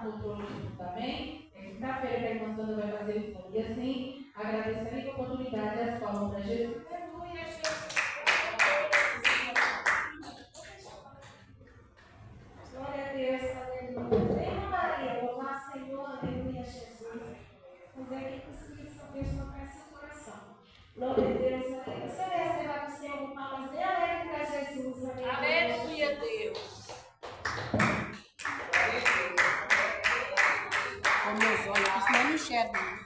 no controle de tudo, amém? Quinta-feira que a irmã Sandra vai fazer isso. E assim, agradeço a rica oportunidade e as palmas para Jesus. Aleluia, Jesus. Glória a Deus, aleluia. Vem, Maria, louvar Senhor, aleluia, Jesus. Fazer aqui com São Deus tocar seu coração. Glória a Deus, aleluia. Você recebe do Senhor palmas bem alegre para Jesus, aleluia. Aleluia, Deus. Com meus olhos, que senão eu não enxergo.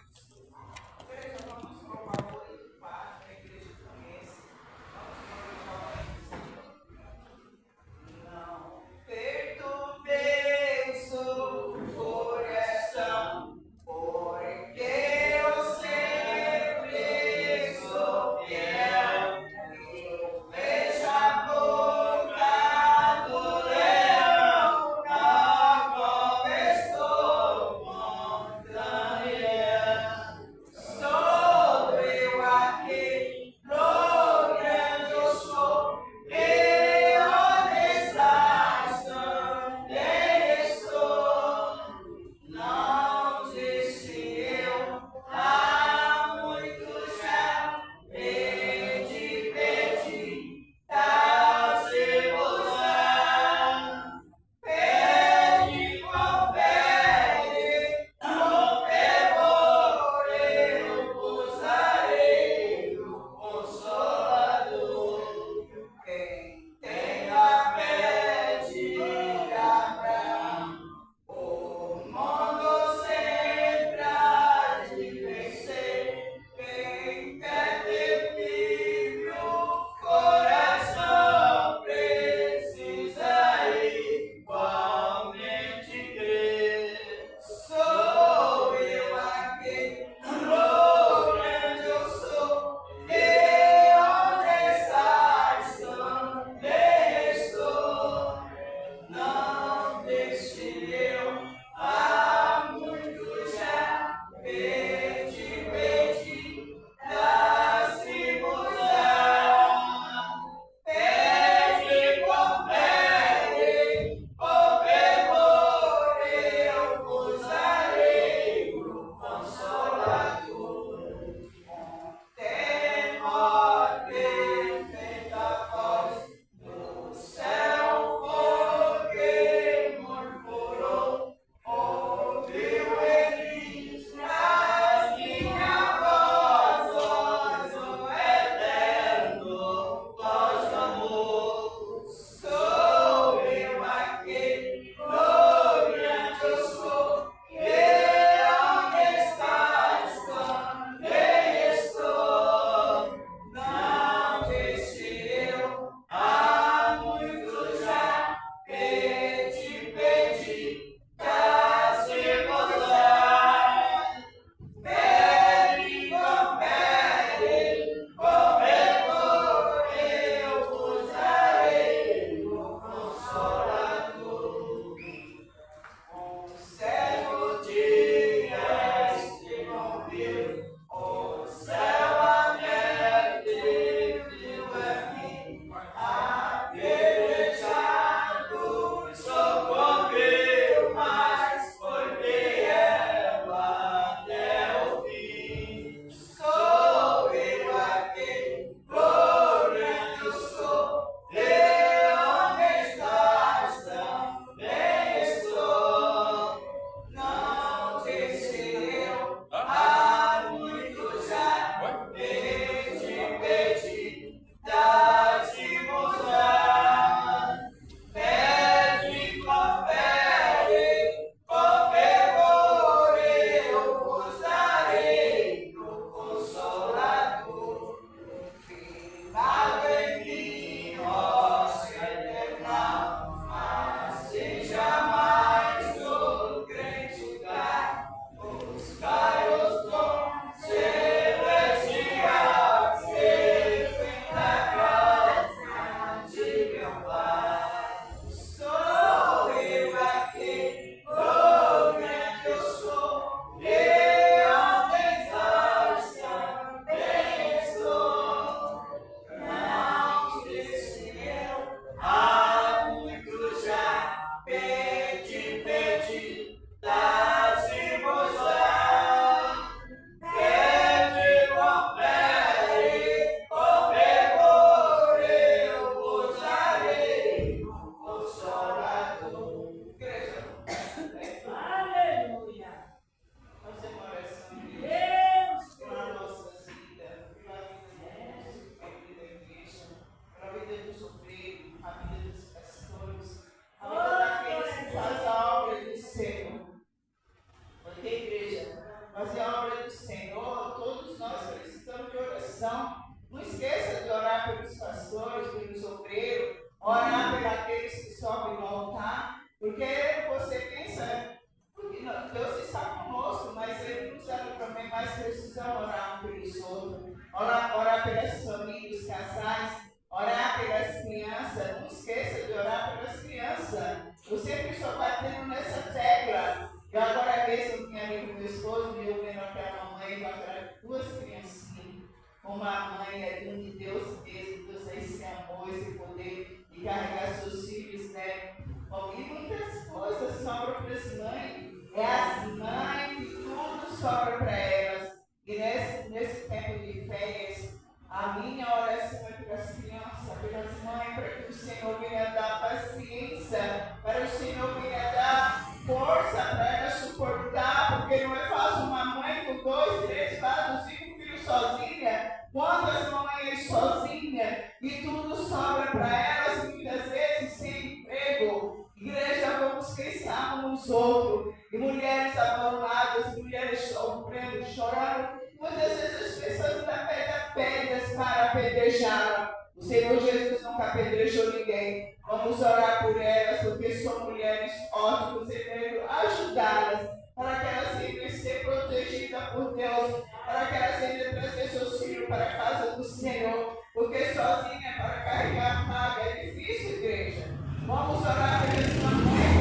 Eu agora mesmo eu vim ali com meu esposo e eu vendo aquela mamãe com aquelas duas criancinhas. Como a mãe é de Deus mesmo, Deus é esse amor, esse poder de carregar seus filhos, né? Bom, e muitas coisas sobram para as mães. É as mães que tudo sobra para elas. E nesse tempo de férias, a minha oração é para as crianças, pelas mães, para que o Senhor venha dar paciência, para o Senhor venha dar força para elas suportar, porque não é fácil uma mãe com 2, 3, 4, 5 filhos sozinha. Quantas mamães sozinhas e tudo sobra para elas, muitas vezes sem emprego. Igreja, vamos pensar uns outros. E mulheres abandonadas, mulheres sofrendo, chorando. Muitas vezes as pessoas ainda pegam pedras para apedrejá-la. O Senhor Jesus nunca apedrejou ninguém. Vamos orar por elas, porque são mulheres ótimas, querendo ajudá-las, para que elas venham ser protegidas por Deus, para que elas venham trazer seus filhos para a casa do Senhor, porque sozinha para carregar a carga é difícil, igreja. Vamos orar pelas mamães,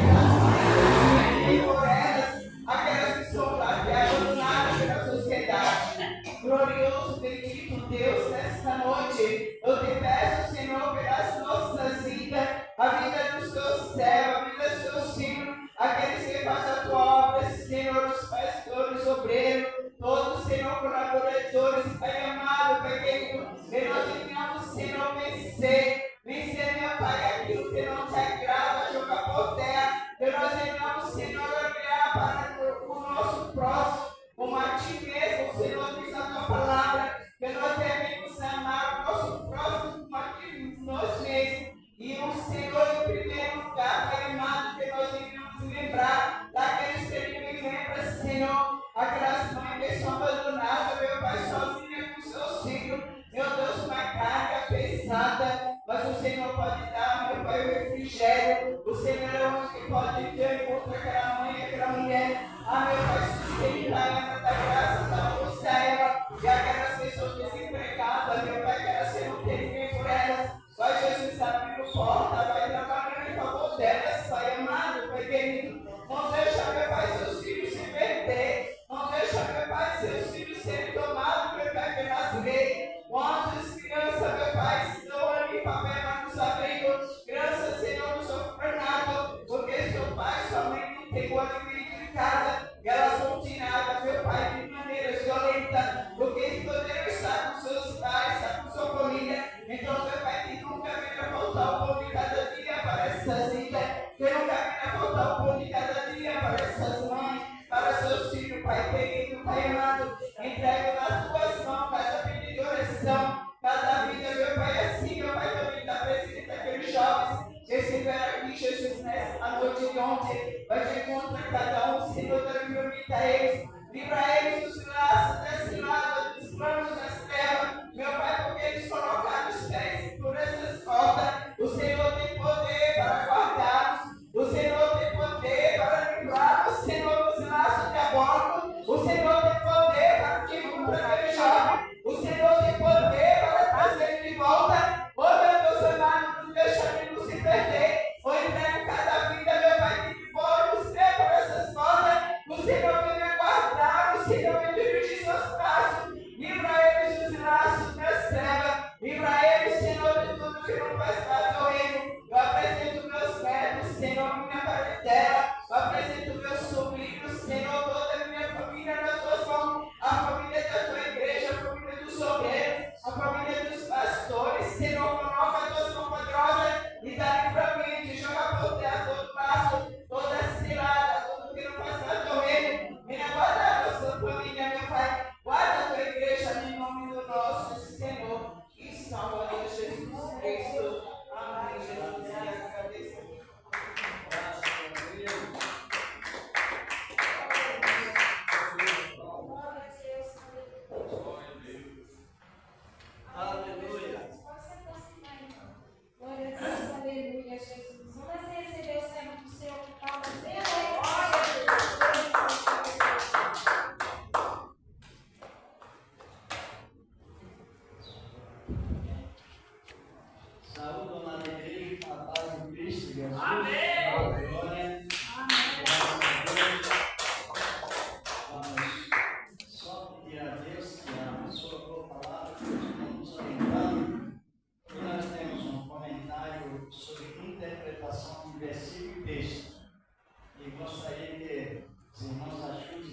e por elas, aquelas que são abandonadas pela sociedade. Glorioso, bendito Deus, nesta noite, eu te peço, Senhor, pelas nossas vidas, a vida dos teus servos, a vida dos teus filhos, aqueles que fazem a tua obra, Senhor, os pastores, obreiros, todos, Senhor, colaboradores, Pai amado, Pai querido, que nós venhamos, Senhor, vencer, meu Pai, aquilo que não te agrada, jogar por terra, que nós venhamos, Senhor, olhar para o nosso próximo, como a ti mesmo, Senhor, diz a tua palavra, que nós devemos amar o nosso próximo como a ti nós mesmos. E o Senhor, em primeiro lugar, Pai amado, que nós devemos lembrar daqueles que ninguém lembra, Senhor, aquelas mães que são abandonadas, meu Pai, sozinha com seus filhos, meu Deus, uma carga pesada, mas o Senhor pode dar, meu Pai, o refrigério, o Senhor é o que pode ter contra aquela mãe, aquela mulher, meu Pai, sustenta ela da graça, da força ela, e aquelas pessoas desempregadas, meu Pai, que elas não tem ninguém por elas, vai Jesus abrindo porta, vai trabalhando em favor delas, Pai amado, Pai querido, não deixa, meu Pai, seus filhos se perder, não deixa, meu Pai, seus filhos serem tomados, meu Pai, pelas leis. Quantas crianças, meu Pai, estão ali para nos abrigos, crianças, Senhor, nos orfanatos, porque seu pai, sua mãe não tem o alimento em casa, e elas são tiradas, meu Pai, de maneira violenta, porque poderam estar com seus pais, estar com sua família, então, meu Pai, que nunca venha faltar o pão de cada dia para essas vidas, que nunca venha faltar o pão de cada dia para essas mães, para seus filhos, Pai querido, Pai amado, entrego nas tuas mãos cada pedido de oração, cada vida, meu Pai, assim, meu Pai, também está presente aqueles jovens que estiveram aqui, Jesus, nessa noite de ontem, vai te encontrar cada um, Senhor, livra eles, livra eles dos laços das ciladas, dos planos das trevas, meu Pai, porque eles colocaram os pés por essas cordas, o Senhor tem poder para guardá-los, o Senhor tem poder para livrar-los, o Senhor dos laços diabólicos, o Senhor tem poder para te encontrar aquele jovem, o Senhor tem poder para trazer de volta, oh meu Deus amado, não deixa ele não se perder, oh entrego cada vida, meu Pai, que for você por essas cordas, o Senhor venha guardar, o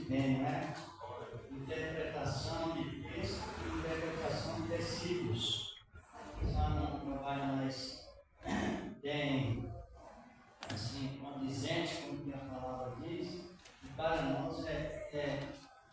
bem, não é? Interpretação de texto e interpretação de versículos. São um trabalho mais bem assim, condizente com o que a palavra diz, e para nós é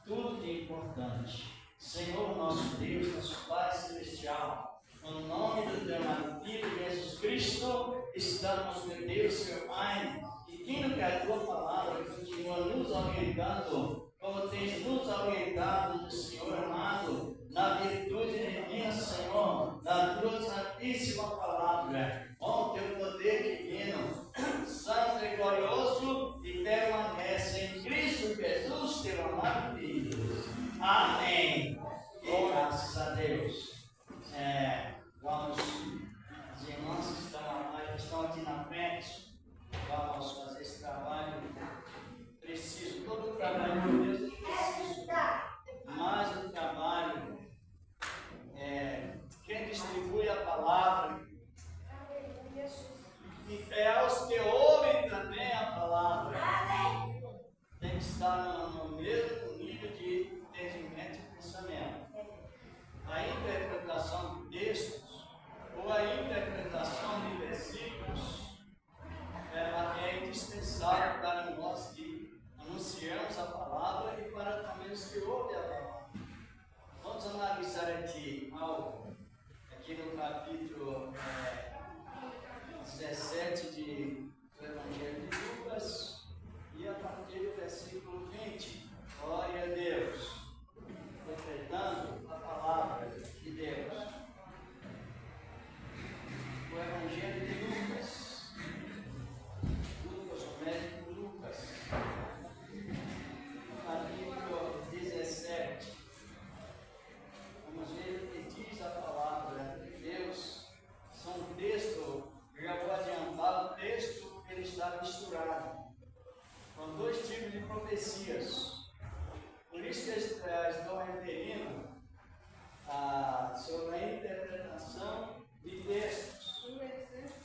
tudo de importante. Senhor nosso Deus, nosso Pai Celestial, no nome do teu amado Filho Jesus Cristo, estamos, meu Deus, Senhor Pai, e pedindo que a tua palavra continua nos orientando, como tens nos orientado, Senhor amado, na virtude divina, Senhor, na tua santíssima palavra, com teu poder divino, santo e glorioso, e permanece em Cristo Jesus, teu amado Filho. Amém. E graças a Deus. Vamos, as irmãs que estão aqui na frente, vamos fazer esse trabalho preciso. Todo o trabalho de Deus é preciso, mas o trabalho, quem distribui a palavra, e aos que ouvem também a palavra, tem que estar no mesmo nível de entendimento e pensamento. A interpretação de textos ou a interpretação de versículos, ela é indispensável para nós que anunciamos a palavra e para também os que ouvem a palavra. Vamos analisar aqui algo, aqui no capítulo 17 do Evangelho de Lucas, e a partir do versículo 20. Glória a Deus. Interpretando a palavra de Deus. O Evangelho de Lucas. O médico Lucas. Capítulo 17. Vamos ver o que diz a palavra de Deus. São um texto, já vou adiantar, o texto ele está misturado com dois tipos de profecias. Por isso que eu estou referindo sobre a interpretação de textos.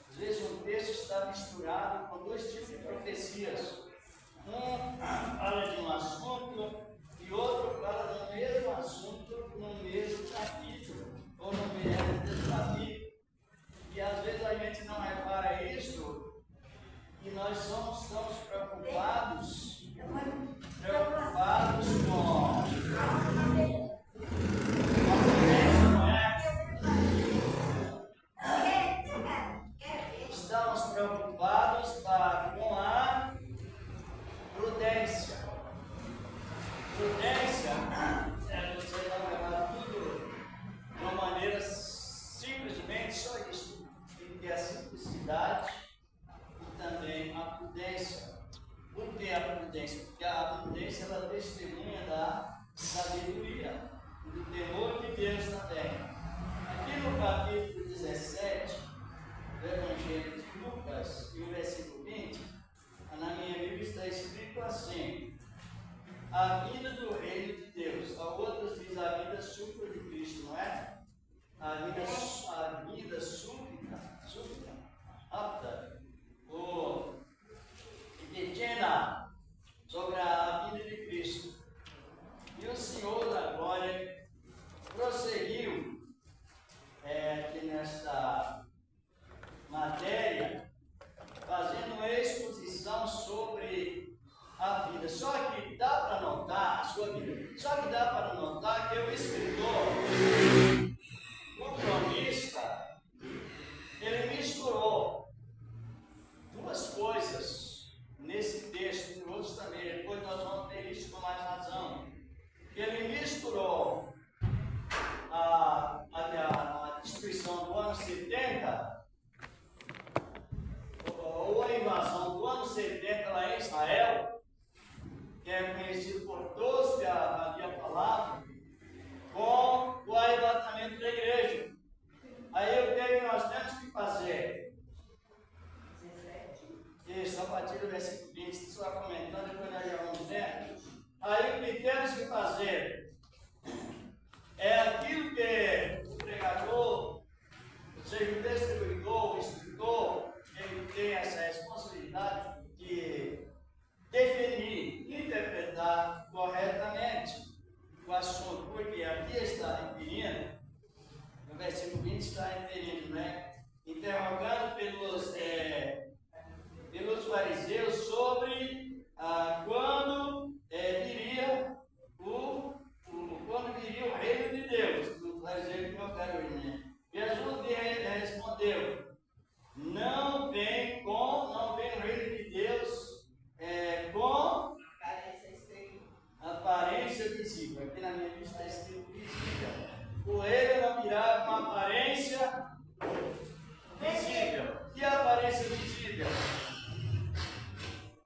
Às vezes um texto está misturado com dois tipos de profecias. Um fala de um assunto e outro fala do mesmo assunto no mesmo capítulo, ou no mesmo capítulo. E às vezes a gente não repara isso e nós estamos preocupados com estamos preocupados com a prudência. Prudência é você não levar tudo de uma maneira simplesmente só isso. Tem que ter a simplicidade e também a prudência. Por que a prudência? Porque a prudência ela testemunha da sabedoria, do temor de Deus também. Aqui no capítulo 17 do Evangelho de Lucas, e o versículo 20, na minha Bíblia está escrito assim: a vida do reino de Deus. A outras diz a vida súbita de Cristo, não é? A vida súbita, apta, ou pequena, sobre a vida de Cristo. E o Senhor da glória prosseguiu aqui nesta matéria, fazendo uma exposição sobre a vida. Só que dá para notar a sua vida. Só que dá para notar que o escritor, o cronista, ele misturou duas coisas nesse texto, e outros também. Depois nós vamos ter isso com mais razão. Ele misturou a destruição do ano 70, ou a invasão do ano 70 lá em Israel, que é conhecido por todos que havia palavra, com o arrebatamento da igreja. Aí o que é que nós temos que fazer? Isso, a partir do versículo 20, só comentando, depois nós já vamos ver. Aí o que temos que fazer é aquilo que o pregador, ou seja, o distribuidor, o instrutor, ele tem essa responsabilidade de definir, interpretar interpretar corretamente o assunto, porque aqui está referindo, no versículo 20 está referindo, né? Interrogando pelos fariseus sobre quando viria o reino de Deus. O fariseu que eu quero ir, né? Jesus lhe respondeu: não vem o reino de Deus com aparência visível. Aqui na minha lista está escrito visível. O reino não virá com aparência visível. Que aparência visível?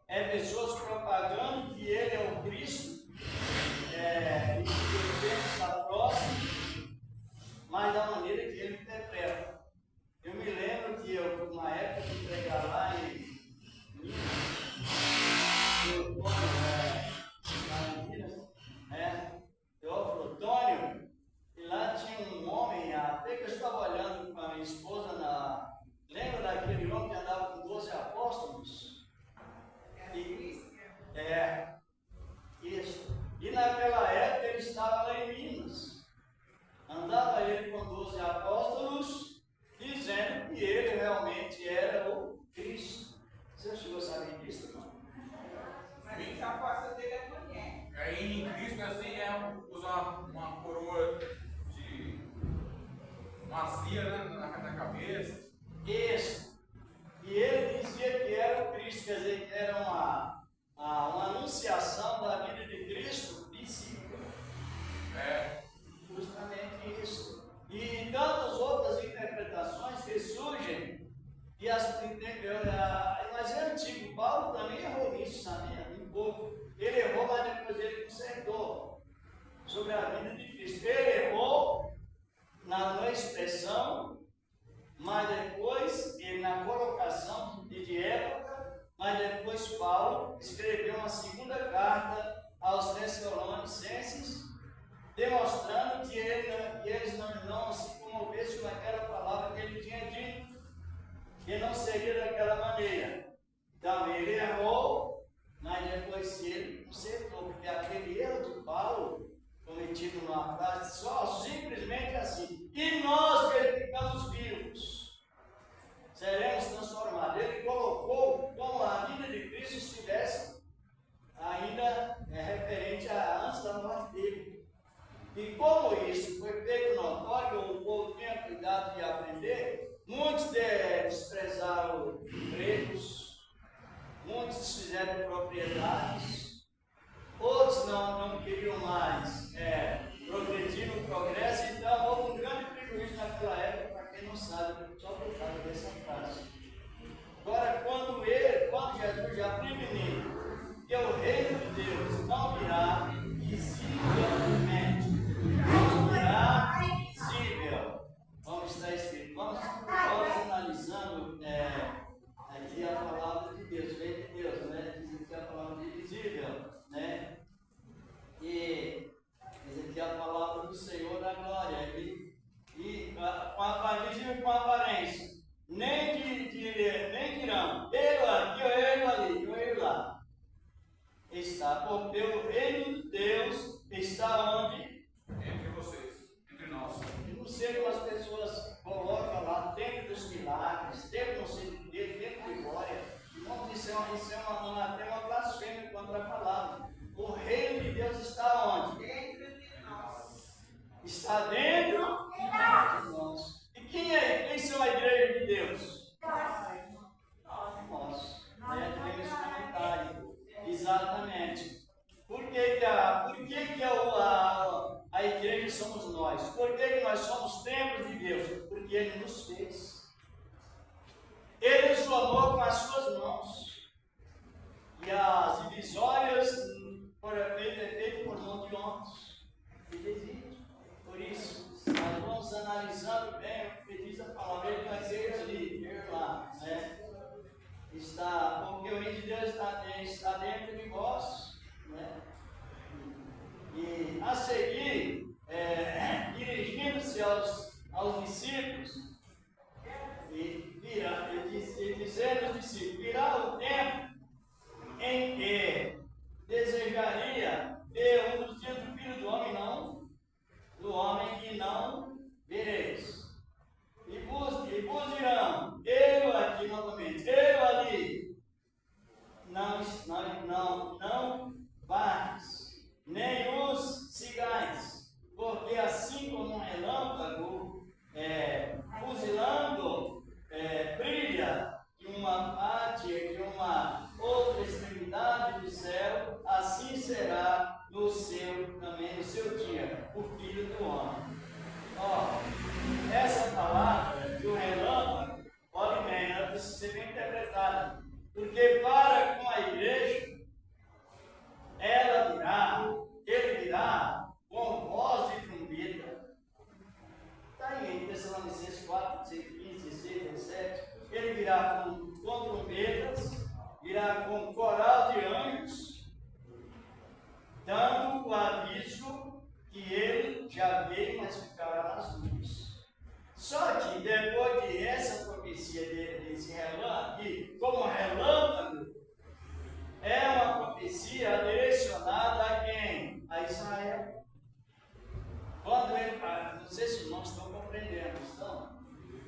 É pessoas propagando que ele é o Cristo, e que o tempo está próximo, mas da maneira que ele interpreta. Eu me lembro que eu, uma época, fui pregar lá em Teófilo Otônio, e lá tinha um homem, até que eu estava olhando com a minha esposa, lembra daquele homem que andava com 12 apóstolos? Isso. E naquela época ele estava lá em Minas. Andava ele com 12 apóstolos, dizendo que ele realmente era o Cristo. Você chegou a saber disso, não? Mas nem a aposta dele é mulher. Aí em Cristo assim usar uma coroa de macia, né, na cabeça. Isso. E ele dizia que era o Cristo, quer dizer, que era uma anunciação da vida de Cristo visível. Justamente isso. E tantas outras interpretações que surgem, mas é antigo. Paulo também errou nisso, sabia? Um pouco. Ele errou, mas depois ele consertou sobre a vida de Cristo. Ele errou na expressão, mas depois, na colocação de época, mas depois Paulo escreveu uma segunda carta aos Tessalonicenses, demonstrando que eles não se comovessem com aquela palavra que ele tinha dito, que não seria daquela maneira. Então ele errou, mas depois ele consertou, porque aquele erro de Paulo, cometido numa frase só, simplesmente assim: e nós verificamos vivos, seremos transformados. Ele colocou como a vida de Cristo estivesse ainda referente a antes da morte dele. E como isso foi feito notório, o povo tinha cuidado de aprender, muitos desprezaram gregos, muitos fizeram propriedades, outros não queriam mais progredir no progresso. Então houve um grande prejuízo naquela época, para quem não sabe, só por causa dessa frase. Agora, quando Jesus já preveniu que o reino de Deus não virá visivelmente, não virá visível, como está escrito, vamos analisando aqui a palavra de Deus, lei de Deus, né? Diz aqui a palavra de visível, né? E diz aqui a palavra do Senhor da glória, visível com aparência, nem dirão, eu aqui, eu ali, eu lá. Está, porque o reino de Deus está onde? Entre vocês, entre nós. Eu não sei como as pessoas colocam lá dentro dos milagres, dentro do sei de Deus, dentro de glória. Irmão, isso é uma blasfêmia contra a palavra. O reino de Deus está onde? Dentro de nós. Está dentro de nós. E quem são a igreja de Deus? Nós. Tem esse comentário. Exatamente. Por que a igreja somos nós? Por que nós somos templos de Deus? Porque Ele nos fez. Ele nos formou com as suas mãos. E as divisórias foram feitas por mão de homens. Por isso, nós vamos analisando bem o que diz a palavra. Ele vai ser ali, ver lá, né? Porque o reino de Deus está dentro de vós, né? E a seguir, dirigindo-se aos discípulos, e dizendo aos discípulos: virá o tempo em que chegaria ver um dos dias do Filho do Homem, não, do homem que não vereis. E vos dirão, eu aqui novamente, eu ali, não varres, nem os cigais, porque assim como um relâmpago fuzilando brilha de uma parte, de uma outra extremidade do céu, assim será também no seu dia, o Filho do Homem. Essa palavra do relâmpago, olha bem, ela precisa ser bem interpretada, porque para com a igreja, ele virá com voz de trombeta. Está aí em Tessalonicenses 4, 15, 16, 17. Ele virá com trombetas, virá com coral de anjos, dando o aviso que ele já veio, mas ficará nas nuvens. Só que depois de essa profecia desse relâmpago, que como relâmpago, é uma profecia direcionada a quem? A Israel. Quando ele, não sei se os irmãos estão compreendendo, estão?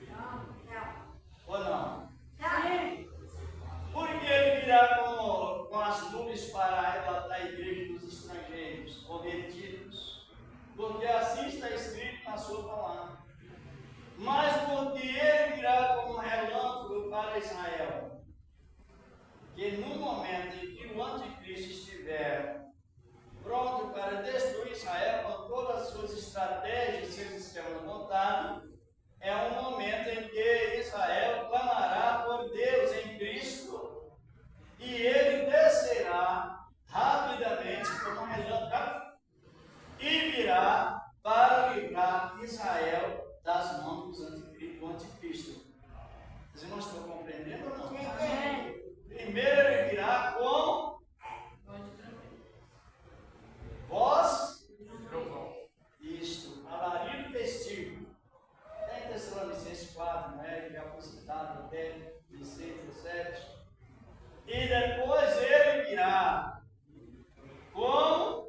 Não. Ou não? Sim. Porque ele virá com as nuvens para arrebatar a igreja dos estrangeiros, convertidos. Porque assim está escrito na sua palavra. Mas porque ele virá como relâmpago para Israel. Que no momento em que o anticristo estiver pronto para destruir Israel com todas as suas estratégias, seus esquemas montados, é um momento em que Israel clamará por Deus em Cristo e ele descerá rapidamente como um relâmpago e virá para livrar Israel das mãos do anticristo. Vocês não estão compreendendo ou não? Primeiro ele virá com voz, alarido festivo. Tem Tessalonicenses 4, né? Já foi citado até 16, 17. E depois ele virá com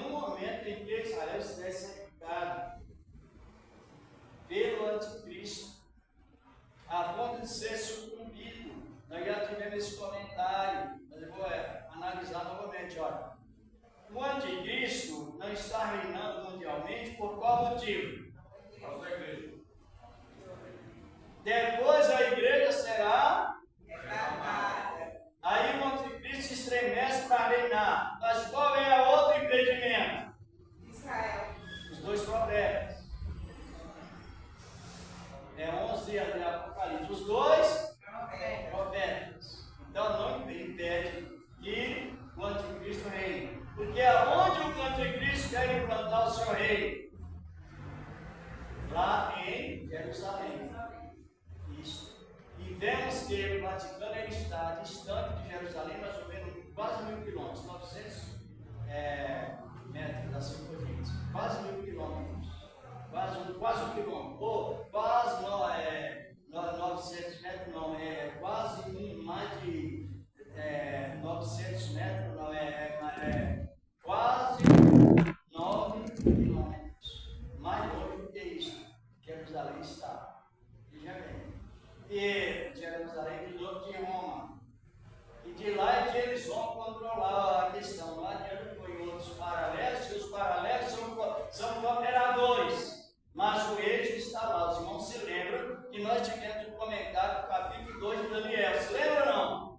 no momento em que Israel estiver santificado pelo anticristo, a ponto de ser sucumbido. Nós já tivemos esse comentário, mas eu vou analisar novamente. Olha, o anticristo não está reinando mundialmente por qual motivo? Por causa da igreja. Depois a igreja será aí o anticristo se estremece para reinar. Mas qual é a outra empreendimento? Israel. Os dois profetas. 11 de Apocalipse. Os dois profetas. Então não impede que o anticristo reine. Porque aonde o anticristo quer implantar o seu reino? Lá em Jerusalém. Isso. E vemos que o Vaticano ele está distante de Jerusalém, mais ou menos quase 1.000 quilômetros, 900 metros da circunferência. Quase 1.000 quilômetros. Quase um quilômetro. Ou quase 900 metros, não, quase mais de 900 metros, não, quase 9 quilômetros. Mais longe do que isso. Jerusalém está. Veja bem. E Jerusalém de Roma. E de lá é que eles vão controlar a questão. Lá adiante foi outros paralelos, e os paralelos são operadores. Mas o eixo está lá. Os irmãos se lembram que nós tivemos um comentário do capítulo 2 de Daniel. Se lembra ou não?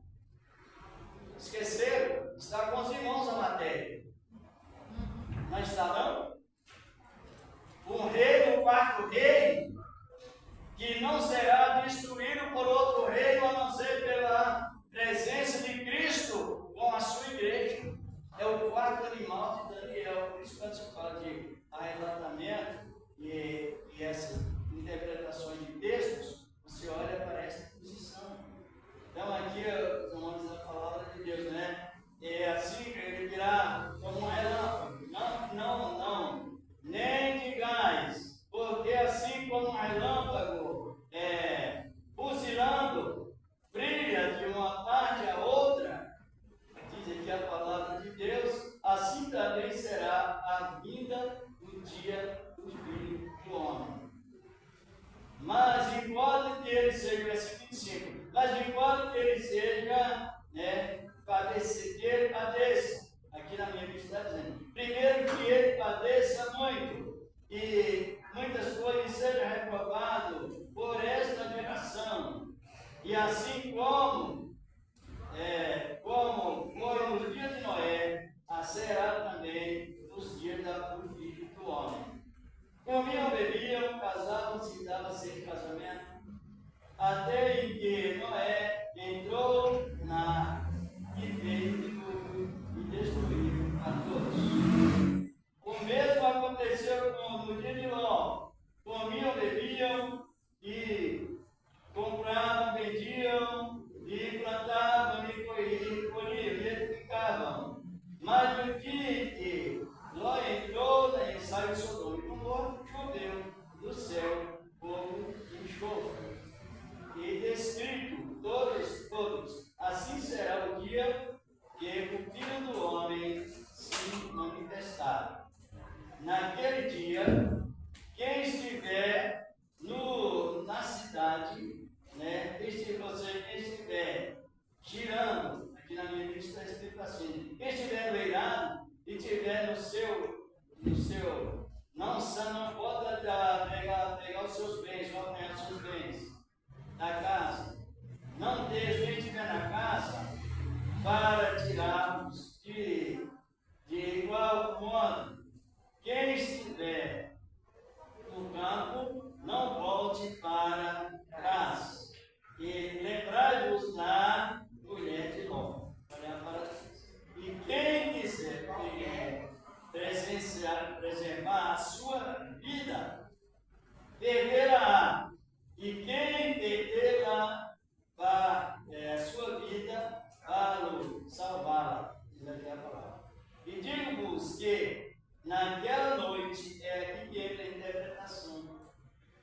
salvá-la. Diz aqui a palavra. E digo-vos que naquela noite, é aqui que entra a interpretação.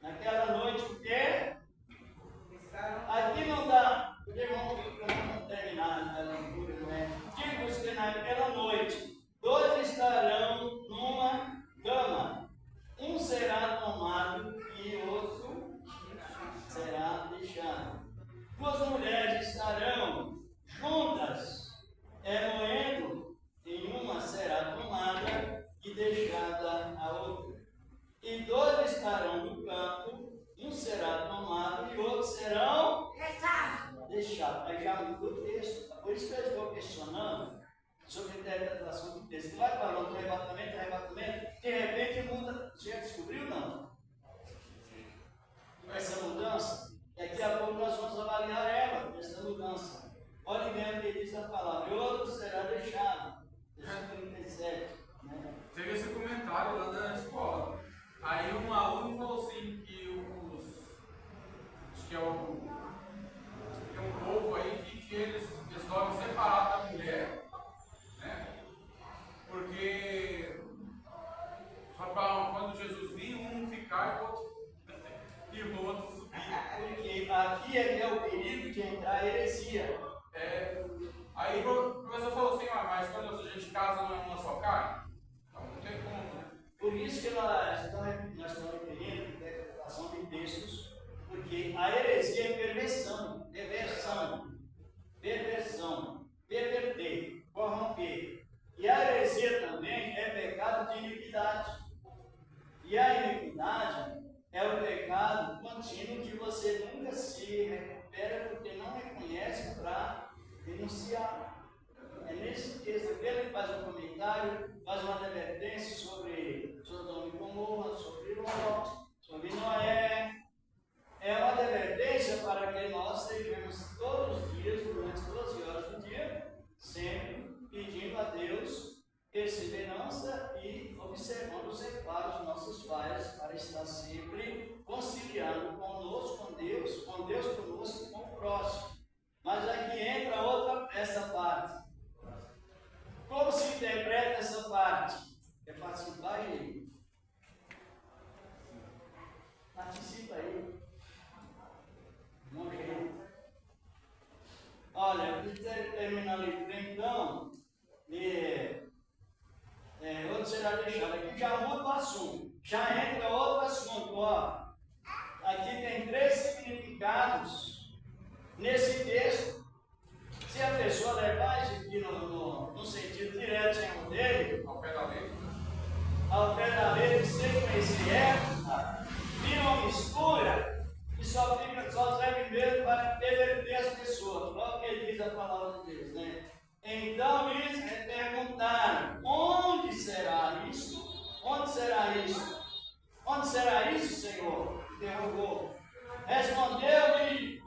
Naquela noite, o quê? Aqui não dá, porque vamos terminar a leitura, não é? Digo-vos que naquela noite, 2 estarão numa cama, um será tomado e outro será deixado. 2 mulheres estarão juntas, moendo, e uma será tomada e deixada a outra. E 2 estarão no campo, um será tomado e outros serão deixados. Aí já mudou o texto. Por isso que eu estou questionando sobre a interpretação do texto. Vai falando do arrebatamento, de repente muda. Você já descobriu, não? Essa mudança? Daqui a pouco nós vamos avaliar ela, essa mudança. Olha bem o que diz a palavra. E outro será deixado. Versículo 37. Né? Teve esse comentário lá na escola. Aí um aluno falou assim que acho que é um povo aí que eles dormem separados da mulher, né? Porque quando Jesus vinha, um ficar e o outro subir. Porque aqui é que é o perigo de entrar a heresia. Aí o professor falou assim, mas quando a gente casa não é uma só carne? Então não tem como, né? Por isso que nós estamos referindo à interpretação de textos, porque a heresia é perversão, perverter, corromper. E a heresia também é pecado de iniquidade. E a iniquidade é o pecado contínuo que você nunca se recupera porque não reconhece para denunciar. É nesse texto que ele faz um comentário, faz uma advertência sobre Sodoma e Gomorra, sobre Ló, sobre Noé. É uma advertência para que nós estejamos todos os dias, durante 12 horas do dia, sempre pedindo a Deus perseverança e observando os reparos dos nossos pais para estar sempre conciliando conosco, com Deus conosco e com o próximo. Mas aqui entra essa parte. Como se interpreta essa parte? É participar aí. Participa aí. Não jeito. Olha, termina a leitura então. Outro será deixado. Aqui já muda o assunto. Já entra outro assunto. Ó. Aqui tem 3 significados nesse texto. Se a pessoa levar isso aqui no sentido direto sem o dele, ao pé da letra, sem conhecer ela, vira uma mistura e só serve mesmo para perverter as pessoas. Logo que diz a palavra de Deus, né? Então eles perguntaram: onde será isso? Onde será isso? Onde será isso, Senhor? Interrogou. Respondeu-lhes: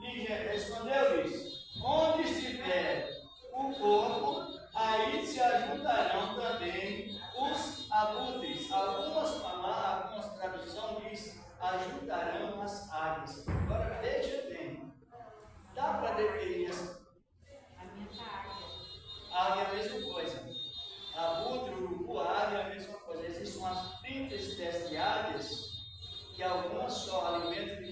onde estiver o corpo, aí se ajuntarão também os abutres. Algumas traduções diz: ajuntarão as águias. Agora veja bem, dá para definir essa? Águia é a mesma coisa. Abutre, urubu, águia é a mesma coisa. Existem umas 30 espécies de águias que algumas só alimentam de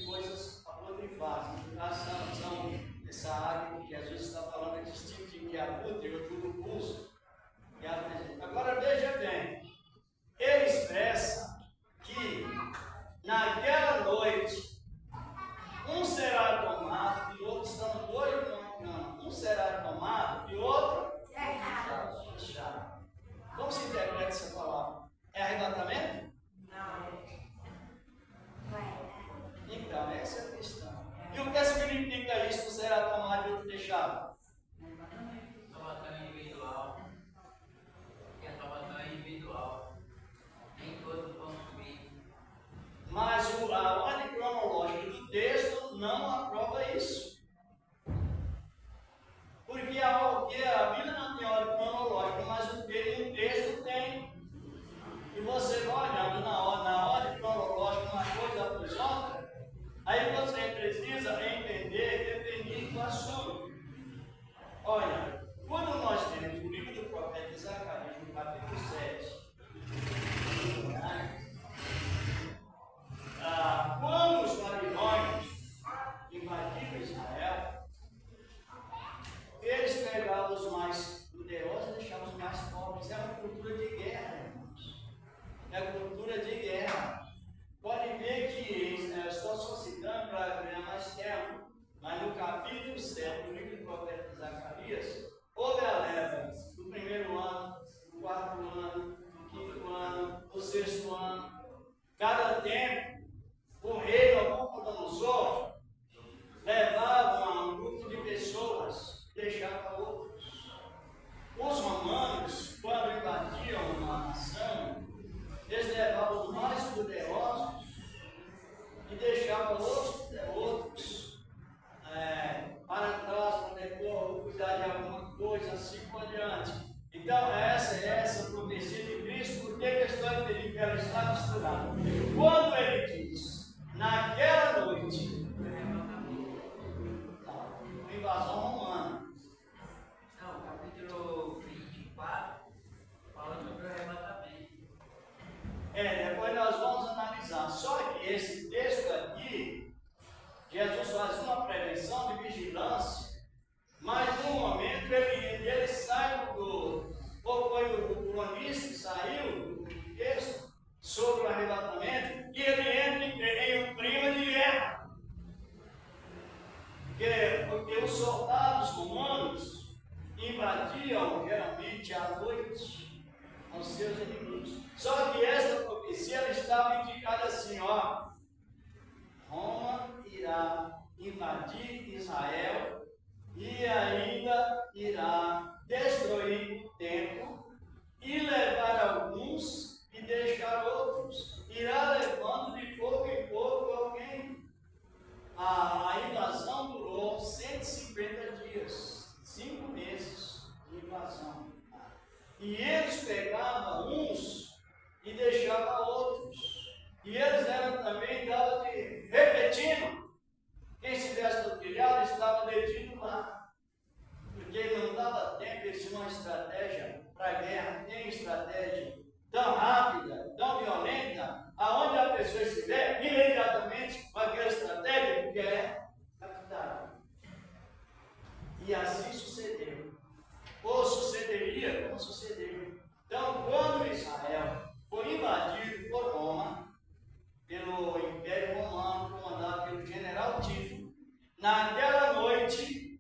pegavam os mais poderosos e deixavam os mais pobres. É uma cultura de guerra, irmãos. É cultura de guerra. Pode ver que, estou só citando para ganhar mais tempo, mas no capítulo 7 do livro do profeta Zacarias, houve a leva do primeiro ano, do quarto ano, do quinto ano, do sexto ano. Cada tempo, o rei Nabucodonosor levava um grupo de pessoas e deixava outros. Os romanos, quando invadiam uma nação, eles levavam os mais poderosos e deixavam outros para trás, para depois cuidar de alguma coisa, assim por diante. Então, essa profecia de Cristo, por que a história dele que ela está misturada? Quando ele diz, naquela noite, invasão romana. Não, capítulo 24 fala sobre o arrebatamento. Depois nós vamos analisar. Só que esse texto aqui, Jesus faz uma prevenção de vigilância, mas no momento ele sai do. Ou foi o cronista que saiu do texto sobre o arrebatamento, e ele entra em um clima de guerra. Porque os soldados romanos invadiam geralmente à noite aos seus inimigos. Só que esta profecia ela estava indicada assim, ó. Roma irá invadir Israel e ainda irá destruir o templo e levar alguns e deixar outros. Irá levando de pouco em pouco alguém. A invasão durou 150 dias, 5 meses de invasão. E eles pegavam uns e deixavam outros. E eles eram também dados de repetindo. Quem estivesse do telhado estava detido lá. Porque não dava tempo, eles tinham uma estratégia para a guerra, tem estratégia tão rápida, tão violenta, aonde a pessoa estiver, imediatamente com aquela estratégia, porque é captada. E assim sucedeu. Ou sucederia como sucedeu. Então, quando Israel foi invadido por Roma, pelo Império Romano, comandado pelo general Tito, naquela noite,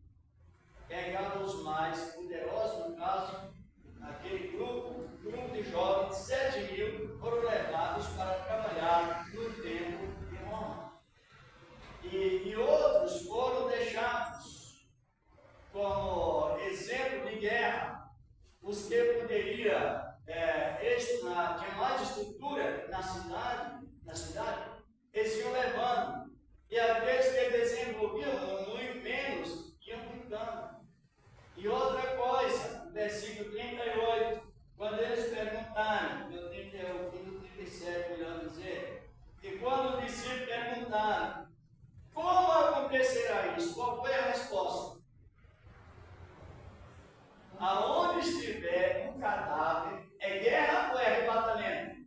pegaram os mais poderosos, no caso, aquele grupo de jovens, 7.000, foram levados para trabalhar no templo de Roma. E outros foram deixados como exemplo de guerra. Os que poderiam, tinha mais estrutura na cidade, eles iam levando. E aqueles que desenvolviam muito menos, iam ficando. E outra coisa, versículo 38, quando eles perguntaram, meu 37, melhor dizer, e quando os discípulos perguntaram, como acontecerá isso? Qual foi a resposta? Aonde estiver um cadáver, é guerra ou é arrebatamento?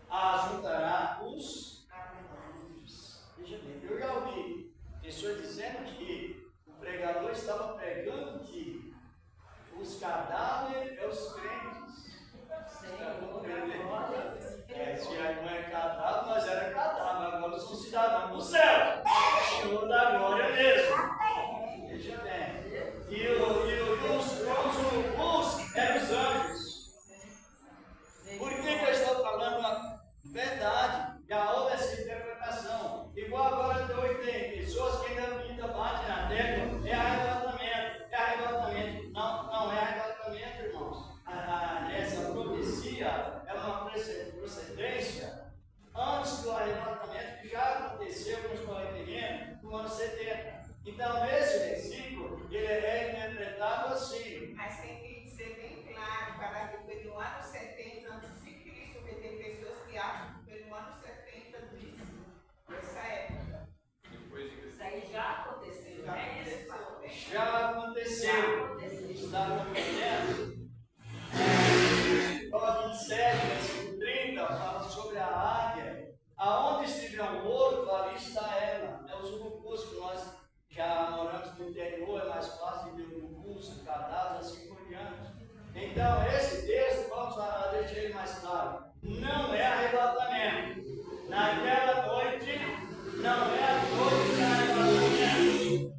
Ajuntará os cadáveres. Veja bem, eu já ouvi pessoas dizendo que o pregador estava pregando que os cadáveres é os crentes. Se não é cadáver, mas era cadáver, agora são cidadãos do céu. Senhor da glória mesmo. Veja bem. E os urubus eram os anjos. Por que eu estou falando uma verdade? Já houve essa interpretação. Igual agora até hoje tem pessoas que ainda batem na tecla. É arrebatamento. É arrebatamento. Não é arrebatamento, irmãos. Essa profecia é uma procedência antes do arrebatamento que já aconteceu com os correteiros no ano 70. Então, esse versículo, ele é interpretado assim. Mas tem que ser bem claro, para que foi no ano 70 antes de Cristo, porque tem pessoas que acham que foi no ano 70 dessa época. Isso aí já aconteceu, né? Já aconteceu. Está entendendo? Prova 27, versículo 30, fala sobre a águia. Aonde estiver um morto, ali está ela. É os urubus que nós já moramos no interior, é mais sepulcros, cadáveres, assim por diante. Então, esse texto, vamos deixar ele mais claro, não é arrebatamento. Naquela noite, não é a noite de arrebatamento.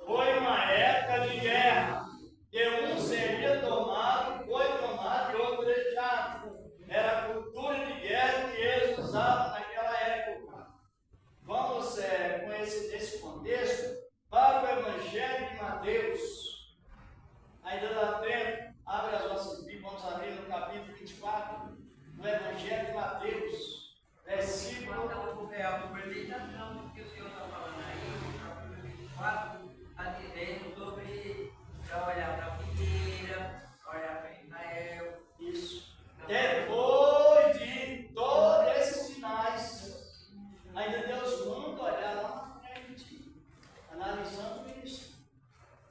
Foi uma época de guerra, que um seria tomado, foi tomado e outro deixado. Era a cultura de guerra que eles usavam naquela época. Vamos conhecer esse contexto para o Evangelho de Mateus. Ainda dá tempo, abre as nossas Bíblias, vamos abrir no capítulo 24, do Evangelho de Mateus, versículo. Então, é a apresentação que o senhor está falando aí, no capítulo 24, está dizendo sobre olhar para a figueira, olhar para Israel. Isso. Depois de todos esses sinais, ainda Deus manda olhar lá na frente, analisando isso.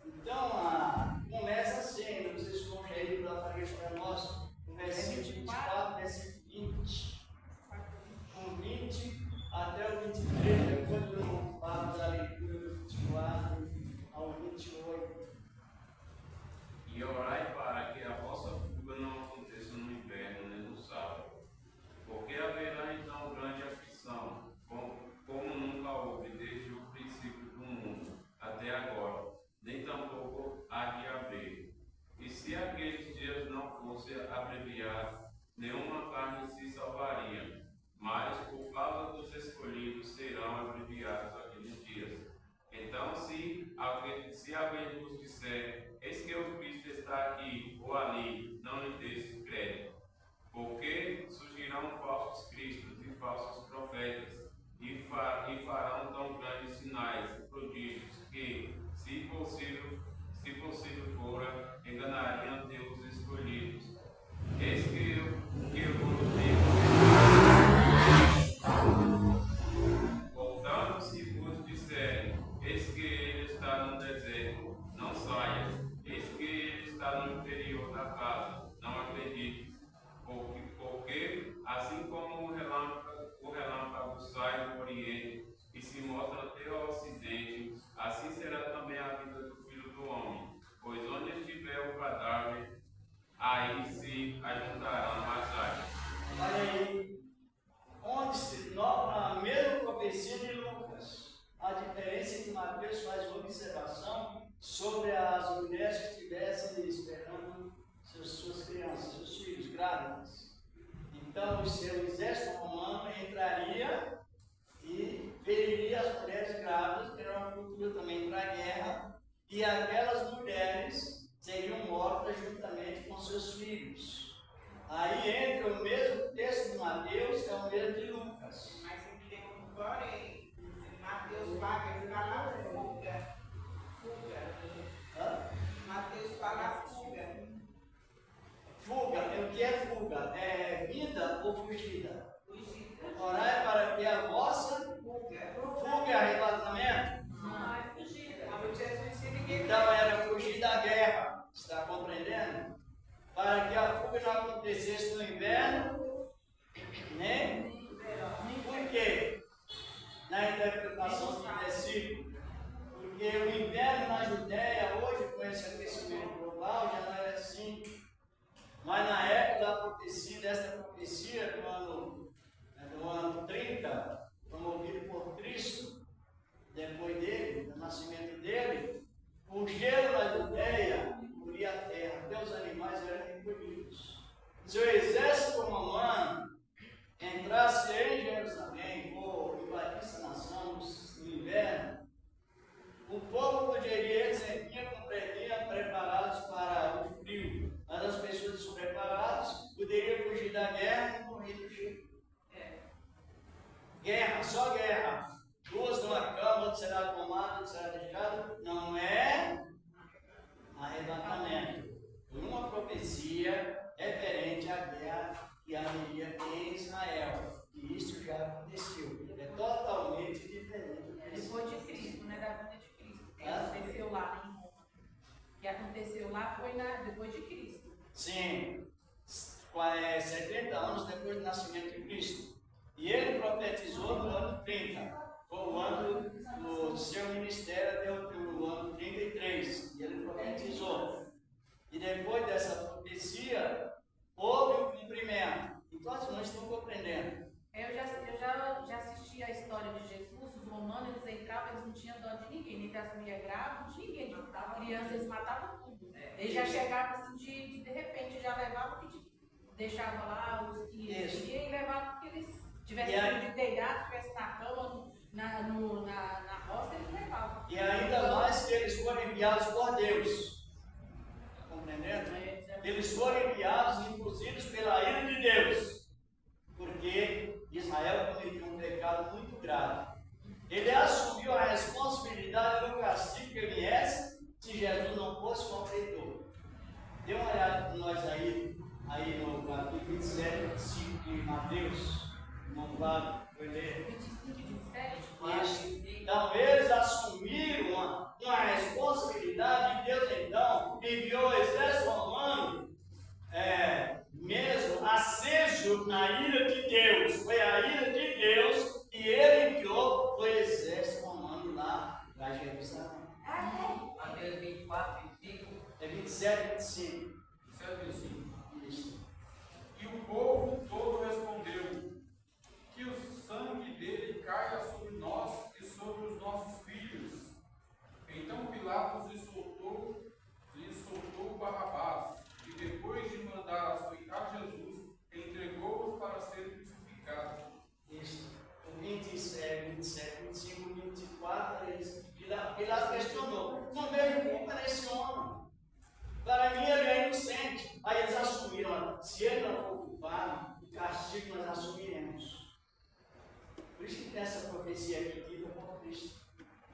Então, começa assim, vocês vão aí para aparecer para nós, no versículo 24, versículo 20. Com 20 até o 23, depois eu falo da leitura do 24 ao 28. E orai para que a vossa fuga não aconteça no inverno nem no sábado, porque haverá então grande aflição, como nunca houve desde o princípio do mundo até agora, nem tampouco há de haver. E se aqueles dias não fossem abreviados, nenhuma carne se salvaria, mas por causa dos escolhidos serão abreviados aqueles dias. Então, se alguém vos disser, eis que o Cristo está aqui ou ali, não lhe deis crédito, porque surgirão falsos cristos e falsos profetas, e farão tão grandes sinais e prodígios que, se possível fora, enganariam Deus escolhidos. Eis que eu vos digo. Voltando-se vos disserem, eis que ele está no deserto, não saias. Eis que ele está no interior da casa, não acredites. Porque assim como o relâmpago sai do oriente e se mostra até o ocidente, assim será também a vida do Filho do Homem. Pois onde estiver o cadáver, aí se ajuntarão as águas. Olha aí, onde se nota a mesma profecia de Lucas. A diferença é que Mateus faz uma observação sobre as mulheres que estivessem esperando suas crianças, seus filhos grávidas. Então, o seu exército romano entraria e feriria as mulheres grávidas, que era uma cultura também para a guerra, e aquelas mulheres seriam mortas juntamente com seus filhos. Aí entra o mesmo texto de Mateus, que é o mesmo de Lucas. Mas tem um porém. Mateus fala fuga. Mateus fala fuga. Fuga, o que é fuga? É vida ou fugida? Fugida. Orai para que a vossa fuga é arrebatamento. Não, é fugida. Mas Jesus disse ninguém. Então era fugir da guerra, está compreendendo? Para que a fuga não acontecesse no inverno, nem por quê? Na interpretação do versículo. Porque o inverno na Judéia, hoje, com esse aquecimento global, já não era assim. Mas na época da profecia, dessa profecia do ano 30, promovido por Cristo, depois dele, do nascimento dele, o gelo na Judéia cobria a terra, até os animais eram recolhidos. Se o exército romano entrasse em Jerusalém ou invadisse a nação no inverno, o povo poderia, eles iam preparados para o frio, mas as pessoas despreparadas poderiam fugir da guerra e morrer do gelo. Guerra, só guerra. Duas numa cama, outra será tomada, outra será deixada. Não é arrebatamento. Uma profecia referente à guerra que haveria em Israel. E isso já aconteceu. É totalmente diferente. Depois de Cristo, né? Da vinda de Cristo. Que aconteceu lá em Roma. O que aconteceu lá foi depois de Cristo. Sim. 70 anos depois do nascimento de Cristo. E ele profetizou no ano 30. Foi o ano do seu ministério até o ano 33. E ele profetizou. das mulheres grávidas, ninguém disputava. Criança, eles matavam tudo. Eles já chegavam assim, de repente, já levavam, deixavam lá os que e levavam porque eles tivessem de telhado, tivessem na cama, na roça, eles levavam. E ainda mais que eles foram enviados por Deus. Está compreendendo? Eles foram enviados, inclusive, pela ira de Deus. Porque Israel cometeu um pecado muito grave. Ele assumiu a responsabilidade do castigo que viesse se Jesus não fosse completor. Dê uma olhada com nós aí no capítulo 27, 25 de Mateus. Não vale, foi ler. 25, 27? Isso. Então, eles assumiram uma responsabilidade e Deus, então, enviou o exército romano, mesmo aceso na ira de Deus. Foi a ira de Deus e ele enviou o exército romano lá para Jerusalém. Mateus 24, 25. É 27, 25. 27, 25. Isso. E o povo todo respondeu: que o sangue dele caia sobre nós e sobre os nossos filhos. Então Pilatos lhe soltou Barrabás, e depois de mandar açoitar Jesus, entregou-os para ser crucificado. Isso. O 27, 25, 24, Pilatos questionou: não veio culpa nesse homem. Para mim ele é inocente. Aí eles assumiram: se ele não for culpado, o castigo nós assumiremos. Por isso que tem essa profecia aqui dita por Cristo.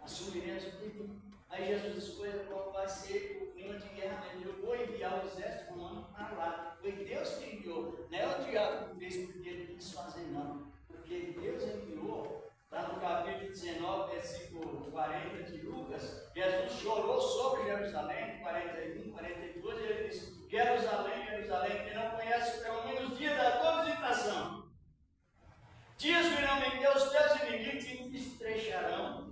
Assumiremos o que. Aí Jesus escolheu qual vai ser o clima de guerra. Eu vou enviar o exército romano para lá. Foi Deus que enviou. Não é o diabo que fez porque ele quis fazer, não. Porque Deus enviou. Lá no capítulo 19, versículo 40 de Lucas, Jesus chorou sobre Jerusalém, 41, 42, e ele disse: Jerusalém, Jerusalém, que não conhece pelo menos o dia da tua visitação. Dias virão em Deus, teus inimigos te estrecherarão